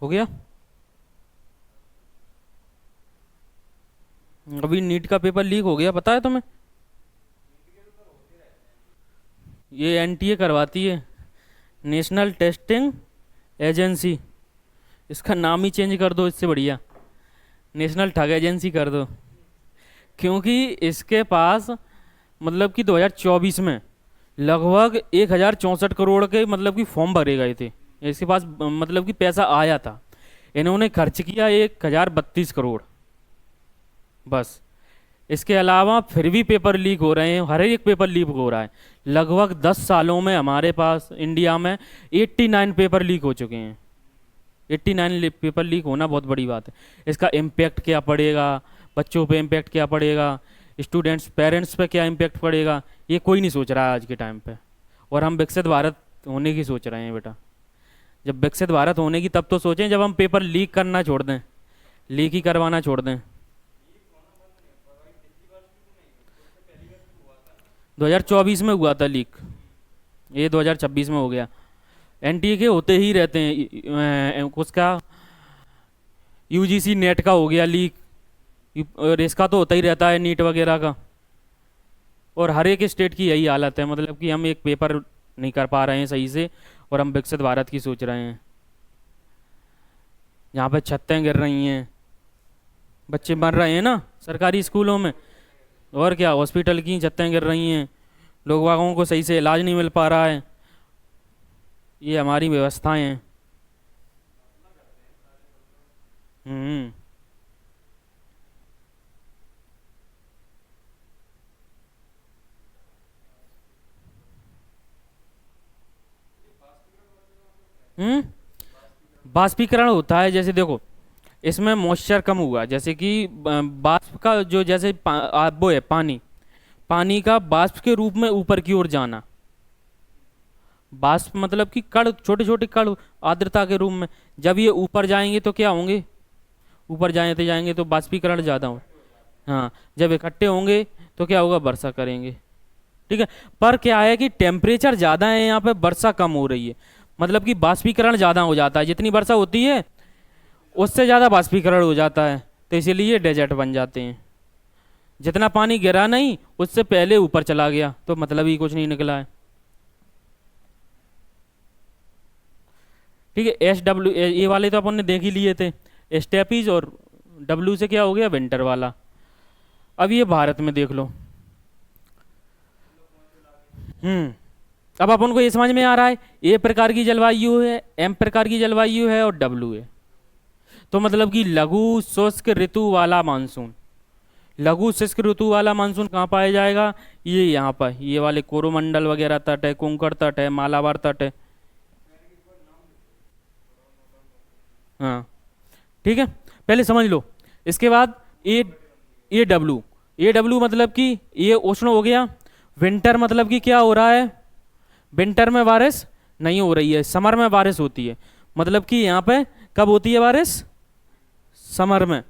हो गया। अभी नीट का पेपर लीक हो गया, पता है तुम्हें? ये NTA करवाती है, नेशनल टेस्टिंग एजेंसी। इसका नाम ही चेंज कर दो, इससे बढ़िया नेशनल ठग एजेंसी कर दो। क्योंकि इसके पास मतलब कि 2024 में लगभग 1064 करोड़ के मतलब कि फॉर्म भरे गए थे। इसके पास मतलब कि पैसा आया था, इन्होंने खर्च किया 1032 करोड़ बस। इसके अलावा फिर भी पेपर लीक हो रहे हैं, हर एक पेपर लीक हो रहा है। लगभग 10 सालों में हमारे पास इंडिया में 89 पेपर लीक हो चुके हैं। 89 पेपर लीक होना बहुत बड़ी बात है। इसका इम्पैक्ट क्या पड़ेगा, बच्चों पे इम्पैक्ट क्या पड़ेगा, स्टूडेंट्स पेरेंट्स पे क्या इम्पैक्ट पड़ेगा, ये कोई नहीं सोच रहा है आज के टाइम पे। और हम विकसित भारत होने की सोच रहे हैं बेटा। जब विकसित भारत होने की तब तो सोचें जब हम पेपर लीक करना छोड़ दें, लीक ही करवाना छोड़ दें। 2024 में हुआ था लीक, ये 2026 में हो गया। NTA के होते ही रहते हैं। उसका UGC नेट का हो गया लीक, और इसका तो होता ही रहता है नीट वगैरह का। और हर एक स्टेट की यही हालत है, मतलब कि हम एक पेपर नहीं कर पा रहे हैं सही से, और हम विकसित भारत की सोच रहे हैं। यहाँ पे छतें गिर रही हैं, बच्चे मर रहे हैं ना सरकारी स्कूलों में, और क्या हॉस्पिटल की छतें गिर रही हैं, लोग वागों को सही से इलाज नहीं मिल पा रहा है। ये हमारी व्यवस्थाएं हैं। हम्म। हम्म। बाष्पीकरण होता है, जैसे देखो इसमें मॉइस्चर कम हुआ, जैसे कि बाष्प का जो जैसे वो है पानी, पानी का बाष्प के रूप में ऊपर की ओर जाना। बाष्प मतलब कि कण, छोटे छोटे कण आर्द्रता के रूप में, जब ये ऊपर जाएंगे तो क्या होंगे, ऊपर जाते जाएंगे तो बाष्पीकरण ज़्यादा हो। हाँ, जब इकट्ठे होंगे तो क्या होगा, वर्षा करेंगे। ठीक है। पर क्या है कि टेम्परेचर ज़्यादा है यहाँ पे, वर्षा कम हो रही है, मतलब कि बाष्पीकरण ज़्यादा हो जाता है। जितनी वर्षा होती है उससे ज़्यादा बाष्पीकरण हो जाता है, तो इसीलिए डेजर्ट बन जाते हैं। जितना पानी गिरा नहीं उससे पहले ऊपर चला गया, तो मतलब ही कुछ नहीं निकला है। ठीक है। SW ये वाले तो अपन ने देख ही लिए थे, स्टेपीज, और W से क्या हो गया, विंटर वाला। अब ये भारत में देख लो। अब अपन को ये समझ में आ रहा है, A प्रकार की जलवायु है, M प्रकार की जलवायु है, और W है। तो मतलब कि लघु शुष्क ऋतु वाला मानसून, लघु शुष्क ऋतु वाला मानसून कहाँ पाया जाएगा? ये यहाँ पर, ये वाले कोरोमंडल वगैरह तट है, कोंकण तट है, मालाबार तट है। हाँ ठीक है, पहले समझ लो। इसके बाद ए डब्ल्यू मतलब कि ये उष्ण हो गया। विंटर मतलब कि क्या हो रहा है? विंटर में बारिश नहीं हो रही है, समर में बारिश होती है। मतलब कि यहाँ पे कब होती है बारिश? समर में।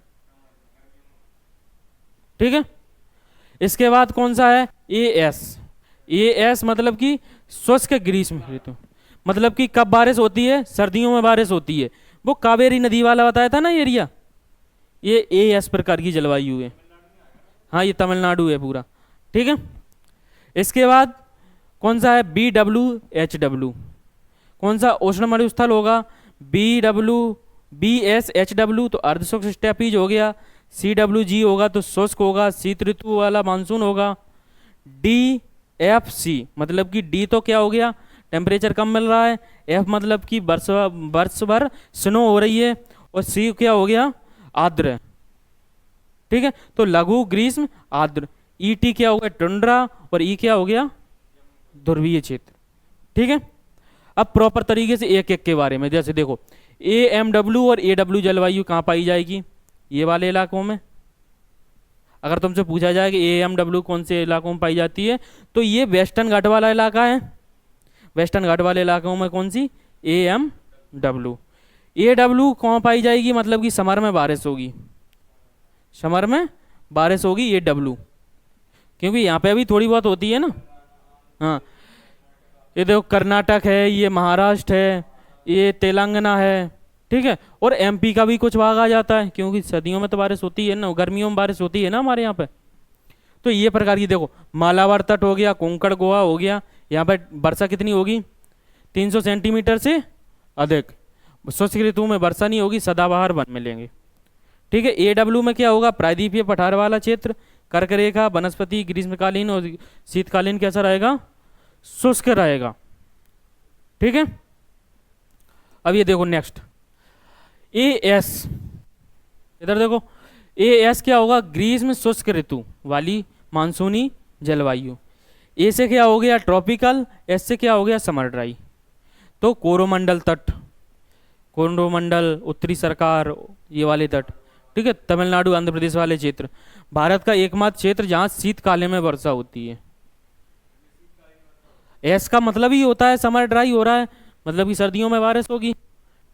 ठीक है, इसके बाद कौन सा है? ए एस मतलब कि शुष्क ग्रीष्म ऋतु। मतलब कि कब बारिश होती है? सर्दियों में बारिश होती है। वो कावेरी नदी वाला बताया था ना एरिया, ये एस प्रकार की जलवायु है। हाँ ये तमिलनाडु है पूरा। ठीक है, इसके बाद कौन सा है? BWHW। कौन सा उष्ण मरुस्थल होगा? BS HW तो अर्धशुष्क स्टेपीज हो गया। CWG होगा तो शुष्क होगा, शीत ऋतु वाला मानसून होगा। DFC मतलब कि डी तो क्या हो गया? टेम्परेचर कम मिल रहा है। एफ मतलब कि वर्ष भर स्नो हो रही है। और सी क्या हो गया? आर्द्र। ठीक है, तो लघु ग्रीष्म आर्द्र। ईटी क्या हो गया? टुंड्रा। और ई क्या हो गया? ध्रुवीय क्षेत्र। ठीक है, अब प्रॉपर तरीके से एक एक के बारे में, जैसे देखो AMW और AW जलवायु कहाँ पाई जाएगी? ये वाले इलाकों में। अगर तुमसे पूछा जाए कि AMW कौन से इलाकों में पाई जाती है, तो ये वेस्टर्न घाट वाला इलाका है। वेस्टर्न घाट वाले इलाकों में कौन सी? AMW। AW कहाँ पाई जाएगी? मतलब कि समर में बारिश होगी, समर में बारिश होगी AW, क्योंकि यहाँ पे अभी थोड़ी बहुत होती है ना। हाँ ये देखो कर्नाटक है, ये महाराष्ट्र है, ये तेलंगाना है। ठीक है, और MP का भी कुछ भाग आ जाता है, क्योंकि सर्दियों में तो बारिश होती है ना, गर्मियों में बारिश होती है ना हमारे यहाँ पे। तो ये प्रकार की देखो, मालाबार तट हो गया, कोंकण गोवा हो गया, यहाँ पे वर्षा कितनी होगी? 300 सेंटीमीटर से अधिक। शुष्क ऋतु में वर्षा नहीं होगी, सदाबहार वन मिलेंगे। ठीक है, AW में क्या होगा? प्रायद्वीपीय पठार वाला क्षेत्र, कर्क रेखा, वनस्पति, ग्रीष्मकालीन और शीतकालीन कैसा रहेगा? शुष्क रहेगा। ठीक है, अब ये देखो नेक्स्ट AS, इधर देखो AS क्या होगा? ग्रीष्म शुष्क ऋतु वाली मानसूनी जलवायु। ए से क्या हो गया? ट्रॉपिकल। एस से क्या हो गया? Summer dry. तो कोरोमंडल तट, कोरोमंडल, उत्तरी सरकार, ये वाले तट। ठीक है, तमिलनाडु आंध्र प्रदेश वाले क्षेत्र, भारत का एकमात्र क्षेत्र जहाँ शीतकालीन में वर्षा होती है। एस का मतलब ही होता है समर ड्राई हो रहा है, मतलब कि सर्दियों में बारिश होगी।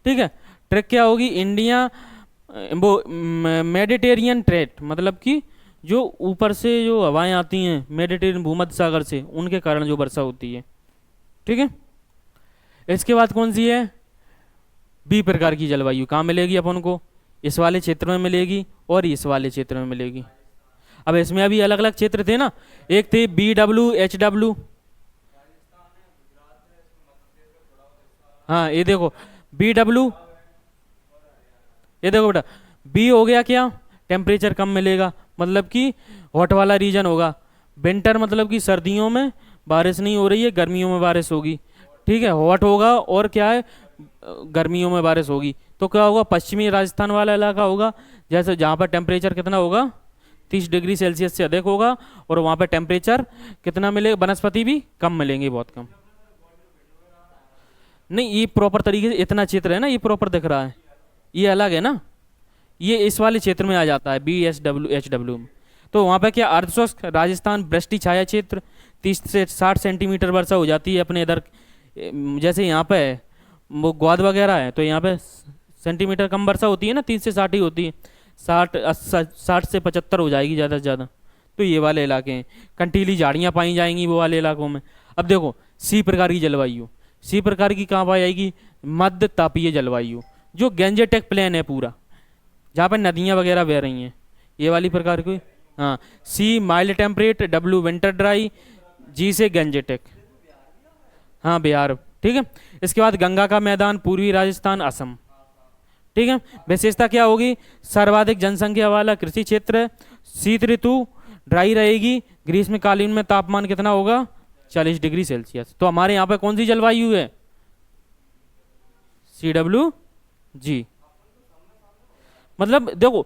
ठीक है, ट्रैक क्या होगी? इंडिया वो मेडिटेरियन ट्रेट, मतलब कि जो ऊपर से जो हवाएं आती हैं मेडिटेरियन भूमध्य सागर से, उनके कारण जो वर्षा होती है। ठीक है, इसके बाद कौन सी है? बी प्रकार की जलवायु कहाँ मिलेगी अपन को? इस वाले क्षेत्र में मिलेगी और इस वाले क्षेत्र में मिलेगी। अब इसमें अभी अलग अलग क्षेत्र थे ना, एक थे BWHW। हाँ ये देखो BW, ये देखो बेटा बी हो गया क्या? टेम्परेचर कम मिलेगा, मतलब कि हॉट वाला रीजन होगा। विंटर मतलब कि सर्दियों में बारिश नहीं हो रही है, गर्मियों में बारिश होगी। ठीक है, हॉट होगा और क्या है? गर्मियों में बारिश होगी। तो क्या होगा? पश्चिमी राजस्थान वाला इलाका होगा, जैसे जहाँ पर टेम्परेचर कितना होगा? 30 डिग्री सेल्सियस से अधिक होगा। और वहाँ पर टेम्परेचर कितना मिलेगा? वनस्पति भी कम मिलेंगे, बहुत कम। नहीं ये प्रॉपर तरीके से इतना क्षेत्र है ना, ये प्रॉपर दिख रहा है, ये अलग है ना, ये इस वाले क्षेत्र में आ जाता है BSWHW में। तो वहाँ पे क्या? अर्धशुष्क राजस्थान, वृष्टि छाया क्षेत्र, 30 से 60 सेंटीमीटर वर्षा हो जाती है अपने इधर। जैसे यहाँ पे है वो ग्वाद वगैरह है, तो यहाँ पे सेंटीमीटर कम वर्षा होती है ना, 30 से 60 ही होती है, 60 से 75 हो जाएगी ज़्यादा से ज़्यादा। तो ये वाले इलाके हैं, कंटीली झाड़ियाँ पाई जाएंगी वो वाले इलाकों में। अब देखो सी प्रकार की जलवायु, सी प्रकार की कहाँ पाई जाएगी? मध्य तापीय जलवायु, जो गैंजेटिक प्लेन है पूरा, जहाँ पर नदियाँ वगैरह बह रही हैं, ये वाली प्रकार की। हाँ, C mild temperate, W winter dry, G से गैंजेटिक। हाँ बिहार। ठीक है, इसके बाद गंगा का मैदान, पूर्वी राजस्थान, असम। ठीक है, विशेषता क्या होगी? सर्वाधिक जनसंख्या वाला कृषि क्षेत्र है, शीत ऋतु ड्राई रहेगी, ग्रीष्मकालीन में तापमान कितना होगा? 40 डिग्री सेल्सियस। तो हमारे यहाँ पे कौन सी जलवायु है? CWG। मतलब देखो,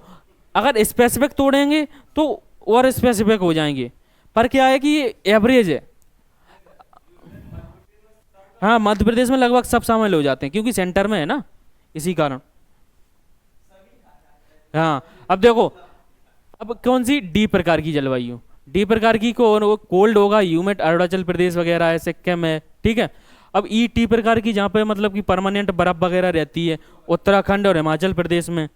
अगर स्पेसिफिक तोड़ेंगे तो और स्पेसिफिक हो जाएंगे, पर क्या है कि ये एवरेज है। हाँ, मध्य प्रदेश में लगभग सब शामिल हो जाते हैं क्योंकि सेंटर में है ना, इसी कारण। हाँ, अब देखो, अब कौन सी डी प्रकार की जलवायु, डी प्रकार की को कोल्ड होगा, ह्यूमिड अरुणाचल प्रदेश वगैरह है, सिक्किम है, ठीक है। अब ई टी प्रकार की जहाँ पे मतलब कि परमानेंट बर्फ वगैरह रहती है, उत्तराखंड और हिमाचल प्रदेश में,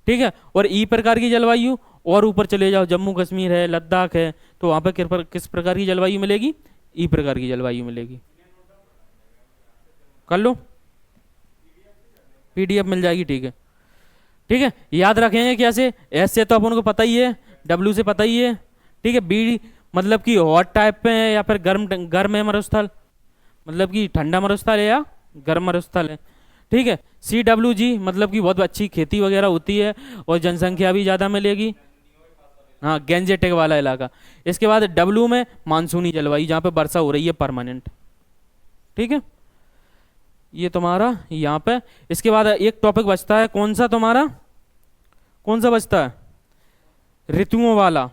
ठीक है। और ई प्रकार की जलवायु, और ऊपर चले जाओ, जम्मू कश्मीर है, लद्दाख है, तो वहाँ पे किस प्रकार की जलवायु मिलेगी, ई प्रकार की जलवायु मिलेगी। कर लो, पीडीएफ मिल जाएगी, ठीक है। ठीक है, याद रखेंगे कैसे, एस से तो अपन को पता ही है, डब्ल्यू से पता ही है, ठीक है। बी मतलब कि हॉट टाइप पे है या फिर गर्म गर्म है मरुस्थल, मतलब कि ठंडा मरुस्थल है या गर्म मरुस्थल है, ठीक है। सी डब्ल्यू जी मतलब कि बहुत अच्छी खेती वगैरह होती है और जनसंख्या भी ज़्यादा मिलेगी, हाँ, गेंजेटिक वाला इलाका। इसके बाद डब्ल्यू में मानसूनी जलवायु, जहाँ पे वर्षा हो रही है परमानेंट, ठीक है। ये तुम्हारा यहाँ पे, इसके बाद एक टॉपिक बचता है, कौन सा तुम्हारा, कौन सा बचता है, ऋतुओं वाला।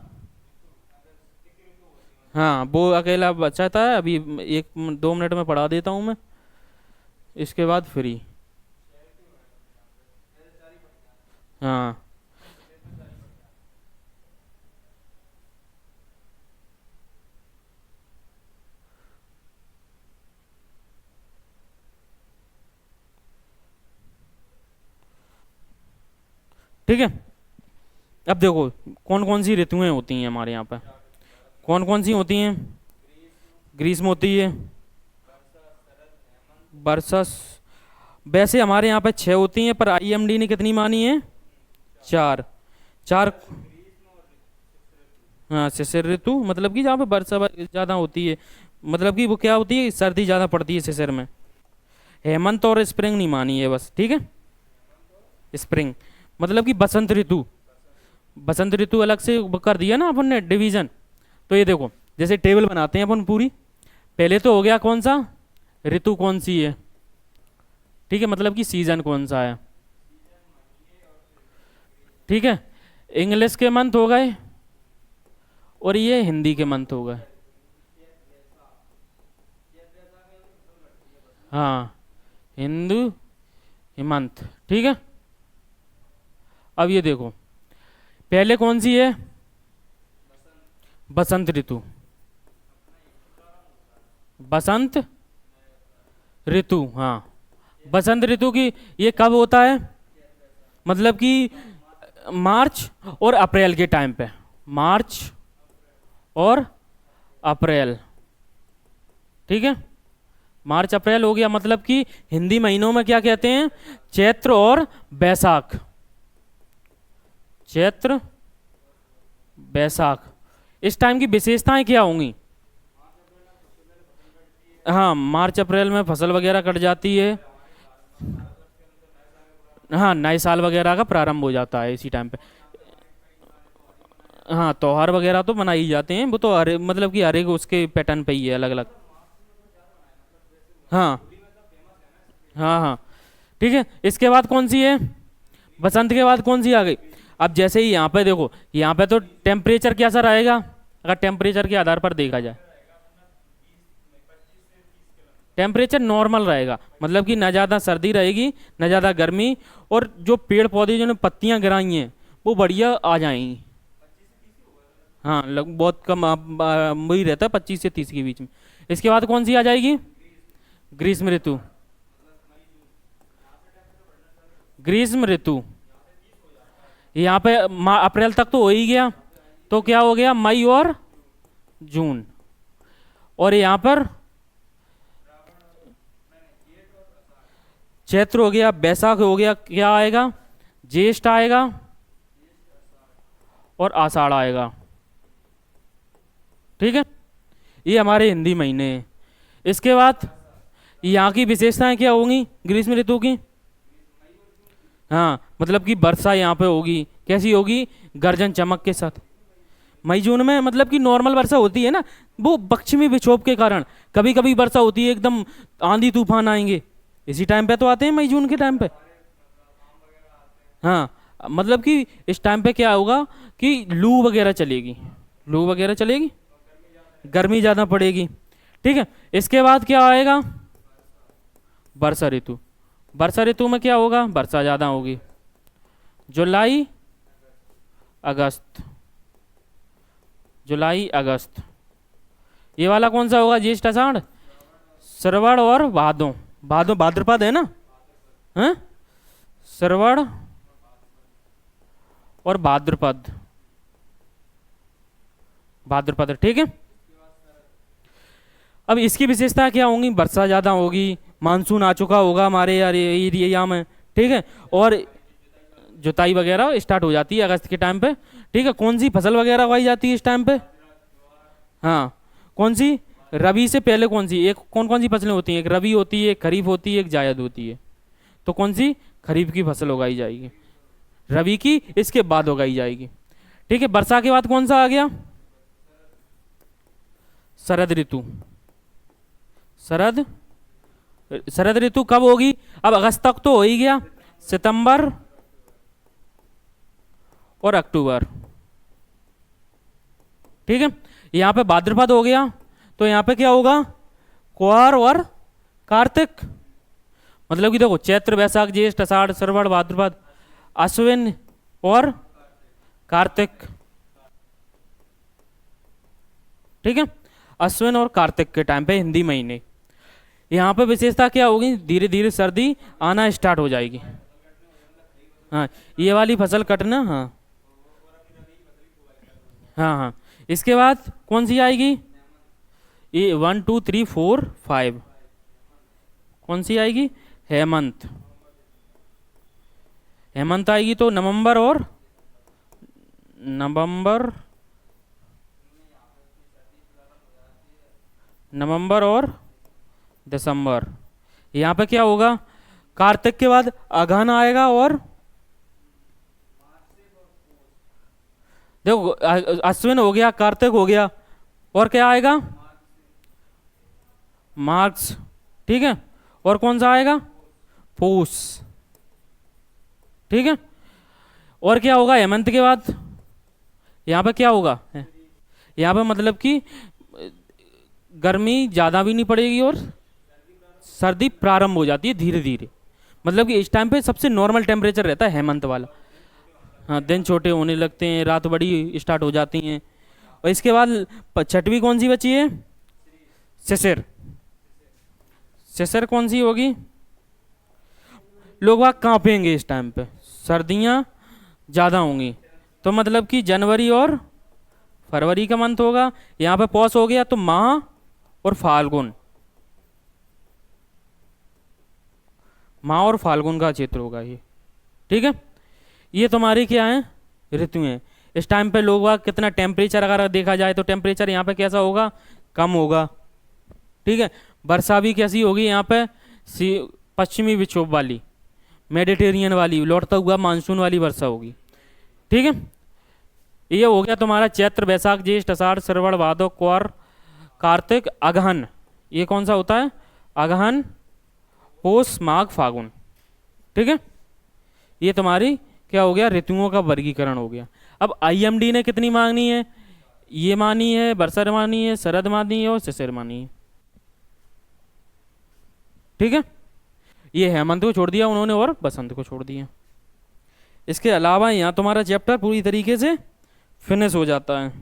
हाँ, वो अकेला बचा था, अभी 1-2 मिनट में पढ़ा देता हूँ मैं, इसके बाद फ्री। हाँ, ठीक है। अब देखो कौन कौन सी ऋतुएं होती हैं हमारे यहाँ पे, कौन कौन सी होती हैं, ग्रीष्म होती है, वर्षा वैसे हमारे यहाँ पे 6 होती हैं, पर आईएमडी ने कितनी मानी है, 4। 4, हाँ, शिशिर ऋतु मतलब कि जहाँ पे वर्षा ज़्यादा होती है, मतलब कि वो क्या होती है, सर्दी ज़्यादा पड़ती है शिशिर में। हेमंत और स्प्रिंग नहीं मानी है बस, ठीक है। स्प्रिंग मतलब कि बसंत ऋतु, बसंत ऋतु अलग से वो कर दिया ना अपन ने डिवीजन। तो ये देखो, जैसे टेबल बनाते हैं अपन पूरी, पहले तो हो गया कौन सा, ऋतु कौन सी है, ठीक है, मतलब कि सीजन कौन सा है, ठीक है। इंग्लिश के मंथ हो गए और ये हिंदी के मंथ हो गए, हाँ, हिंदू हेमंत, ठीक है। अब ये देखो, पहले कौन सी है, बसंत ऋतु, बसंत ऋतु, हाँ। बसंत ऋतु की ये कब होता है, मतलब कि मार्च और अप्रैल के टाइम पे, मार्च और अप्रैल, ठीक है। मार्च अप्रैल हो गया, मतलब कि हिंदी महीनों में क्या कहते हैं, चैत्र और बैसाख, चैत्र बैसाख। इस टाइम की विशेषताएं क्या होंगी, हाँ, मार्च अप्रैल में फसल वगैरह कट जाती है, हाँ, नए साल वगैरह का प्रारंभ हो जाता है इसी टाइम पे। हाँ, त्योहार वगैरह तो मनाए ही जाते हैं, वो तो हर मतलब कि हर एक उसके पैटर्न पे ही है अलग अलग। हाँ, हाँ, हाँ, ठीक है। इसके बाद कौन सी है, बसंत के बाद कौन सी आ गई। अब जैसे ही यहाँ पे देखो, यहाँ पे तो टेम्परेचर कैसा रहेगा, अगर टेम्परेचर के आधार पर देखा जाए, टेम्परेचर नॉर्मल रहेगा, मतलब कि ना ज़्यादा सर्दी रहेगी ना ज़्यादा गर्मी, और जो पेड़ पौधे जिन्होंने पत्तियां गिराई हैं वो बढ़िया आ जाएंगी। हाँ, बहुत कम वही रहता है 25 से 30 के बीच में। इसके बाद कौन सी आ जाएगी, ग्रीष्म ऋतु, ग्रीष्म ऋतु। यहाँ पे अप्रैल तक तो हो ही गया, तो क्या हो गया, मई और जून। और यहाँ पर चैत्र हो गया, बैसाख हो गया, क्या आएगा, ज्येष्ठ आएगा और आषाढ़ आएगा, ठीक है। ये हमारे हिंदी महीने हैं। इसके बाद यहाँ की विशेषताएं क्या होंगी ग्रीष्म ऋतु की, हाँ, मतलब कि वर्षा यहाँ पे होगी, कैसी होगी, गर्जन चमक के साथ। मई जून में मतलब कि नॉर्मल वर्षा होती है ना, वो पश्चिमी विक्षोभ के कारण कभी कभी वर्षा होती है, एकदम आंधी तूफान आएंगे, इसी टाइम पे तो आते हैं मई जून के टाइम पे। हाँ, मतलब कि इस टाइम पे क्या होगा कि लू वगैरह चलेगी, लू वगैरह चलेगी, गर्मी ज़्यादा पड़ेगी। ठीक है, इसके बाद क्या आएगा, वर्षा ऋतु। वर्षा ऋतु में क्या होगा, वर्षा ज़्यादा होगी। जुलाई अगस्त, जुलाई अगस्त। ये वाला कौन सा होगा, ज्येष्ठ आषाढ़ श्रवण और भादों, भादों भाद्रपद है ना, हैं, श्रवण और भाद्रपद, भाद्रपद। ठीक है, अब इसकी विशेषता क्या होंगी, वर्षा ज़्यादा होगी, मानसून आ चुका होगा हमारे एरिया में। ठीक है, और जुताई वगैरह स्टार्ट हो जाती है अगस्त के टाइम पे। ठीक है, कौन सी फसल वगैरह उगाई जाती है इस टाइम पे, हाँ कौन सी, रबी से पहले कौन सी, एक कौन कौन सी फसलें होती हैं, एक रबी होती है, एक खरीफ होती है, एक जायद होती है। तो कौन सी, खरीफ की फसल उगाई जाएगी, रबी की इसके बाद उगाई जाएगी। ठीक है, वर्षा के बाद कौन सा आ गया, शरद ऋतु। शरद, शरद ऋतु कब होगी, अब अगस्त तक तो हो ही गया, सितंबर और अक्टूबर। ठीक है, यहाँ पे भाद्रपद हो गया, तो यहाँ पे क्या होगा, क्वार और कार्तिक। मतलब कि देखो चैत्र वैशाख ज्येष्ठ आषाढ़ श्रवण भाद्रपद, अश्विन और कार्तिक। ठीक है, अश्विन और कार्तिक के टाइम पे हिंदी महीने। यहाँ पे विशेषता क्या होगी, धीरे धीरे सर्दी आना स्टार्ट हो जाएगी। हाँ, ये वाली फसल कटना, हाँ हाँ हाँ। इसके बाद कौन सी आएगी, ये 1 2 3 4 5, कौन सी आएगी, हेमंत। हेमंत आएगी तो नवंबर और, नवंबर, नवंबर और दिसंबर। यहाँ पे क्या होगा, कार्तिक के बाद अगहन आएगा, और देखो अश्विन हो गया, कार्तिक हो गया, और क्या आएगा, मार्च। ठीक है, और कौन सा आएगा, पूस। ठीक है, और क्या होगा हेमंत के बाद, यहाँ पे क्या होगा, यहाँ पे मतलब कि गर्मी ज़्यादा भी नहीं पड़ेगी और सर्दी प्रारंभ हो जाती है धीरे धीरे। मतलब कि इस टाइम पे सबसे नॉर्मल टेम्परेचर रहता है हेमंत वाला। हाँ, दिन छोटे होने लगते हैं, रात बड़ी स्टार्ट हो जाती हैं। और इसके बाद छठवीं कौन सी बची है, शिशिर। शिशिर कौन सी होगी, लोग वहाँ कांपेंगे इस टाइम पे, सर्दियाँ ज़्यादा होंगी। तो मतलब कि जनवरी और फरवरी का मंथ होगा। यहाँ पे पौष हो गया, तो माह और फाल्गुन, माह और फाल्गुन का क्षेत्र होगा ये। ठीक है, ये तुम्हारी क्या है, ऋतुएं। इस टाइम पे लोग वहाँ कितना टेम्परेचर अगर देखा जाए तो टेम्परेचर यहाँ पे कैसा होगा, कम होगा। ठीक है, वर्षा भी कैसी होगी यहाँ पे, पश्चिमी विक्षोभ वाली, मेडिटेरियन वाली, लौटता हुआ मानसून वाली वर्षा होगी। ठीक है, ये हो गया तुम्हारा चैत्र वैशाख ज्येष्ठ आषाढ़ श्रवण भादौ क्वार कार्तिक अगहन। ये कौन सा होता है, अगहन पौष माघ फागुन। ठीक है, ये तुम्हारी क्या हो गया, ऋतुओं का वर्गीकरण हो गया। अब आईएमडी ने कितनी मांगनी है, ये मानी है, वर्षा मानी है, शरद मानी है और शिशिर मानी है। ठीक है, ये हेमंत को छोड़ दिया उन्होंने और बसंत को छोड़ दिया। इसके अलावा यहाँ तुम्हारा चैप्टर पूरी तरीके से फिनिश हो जाता है।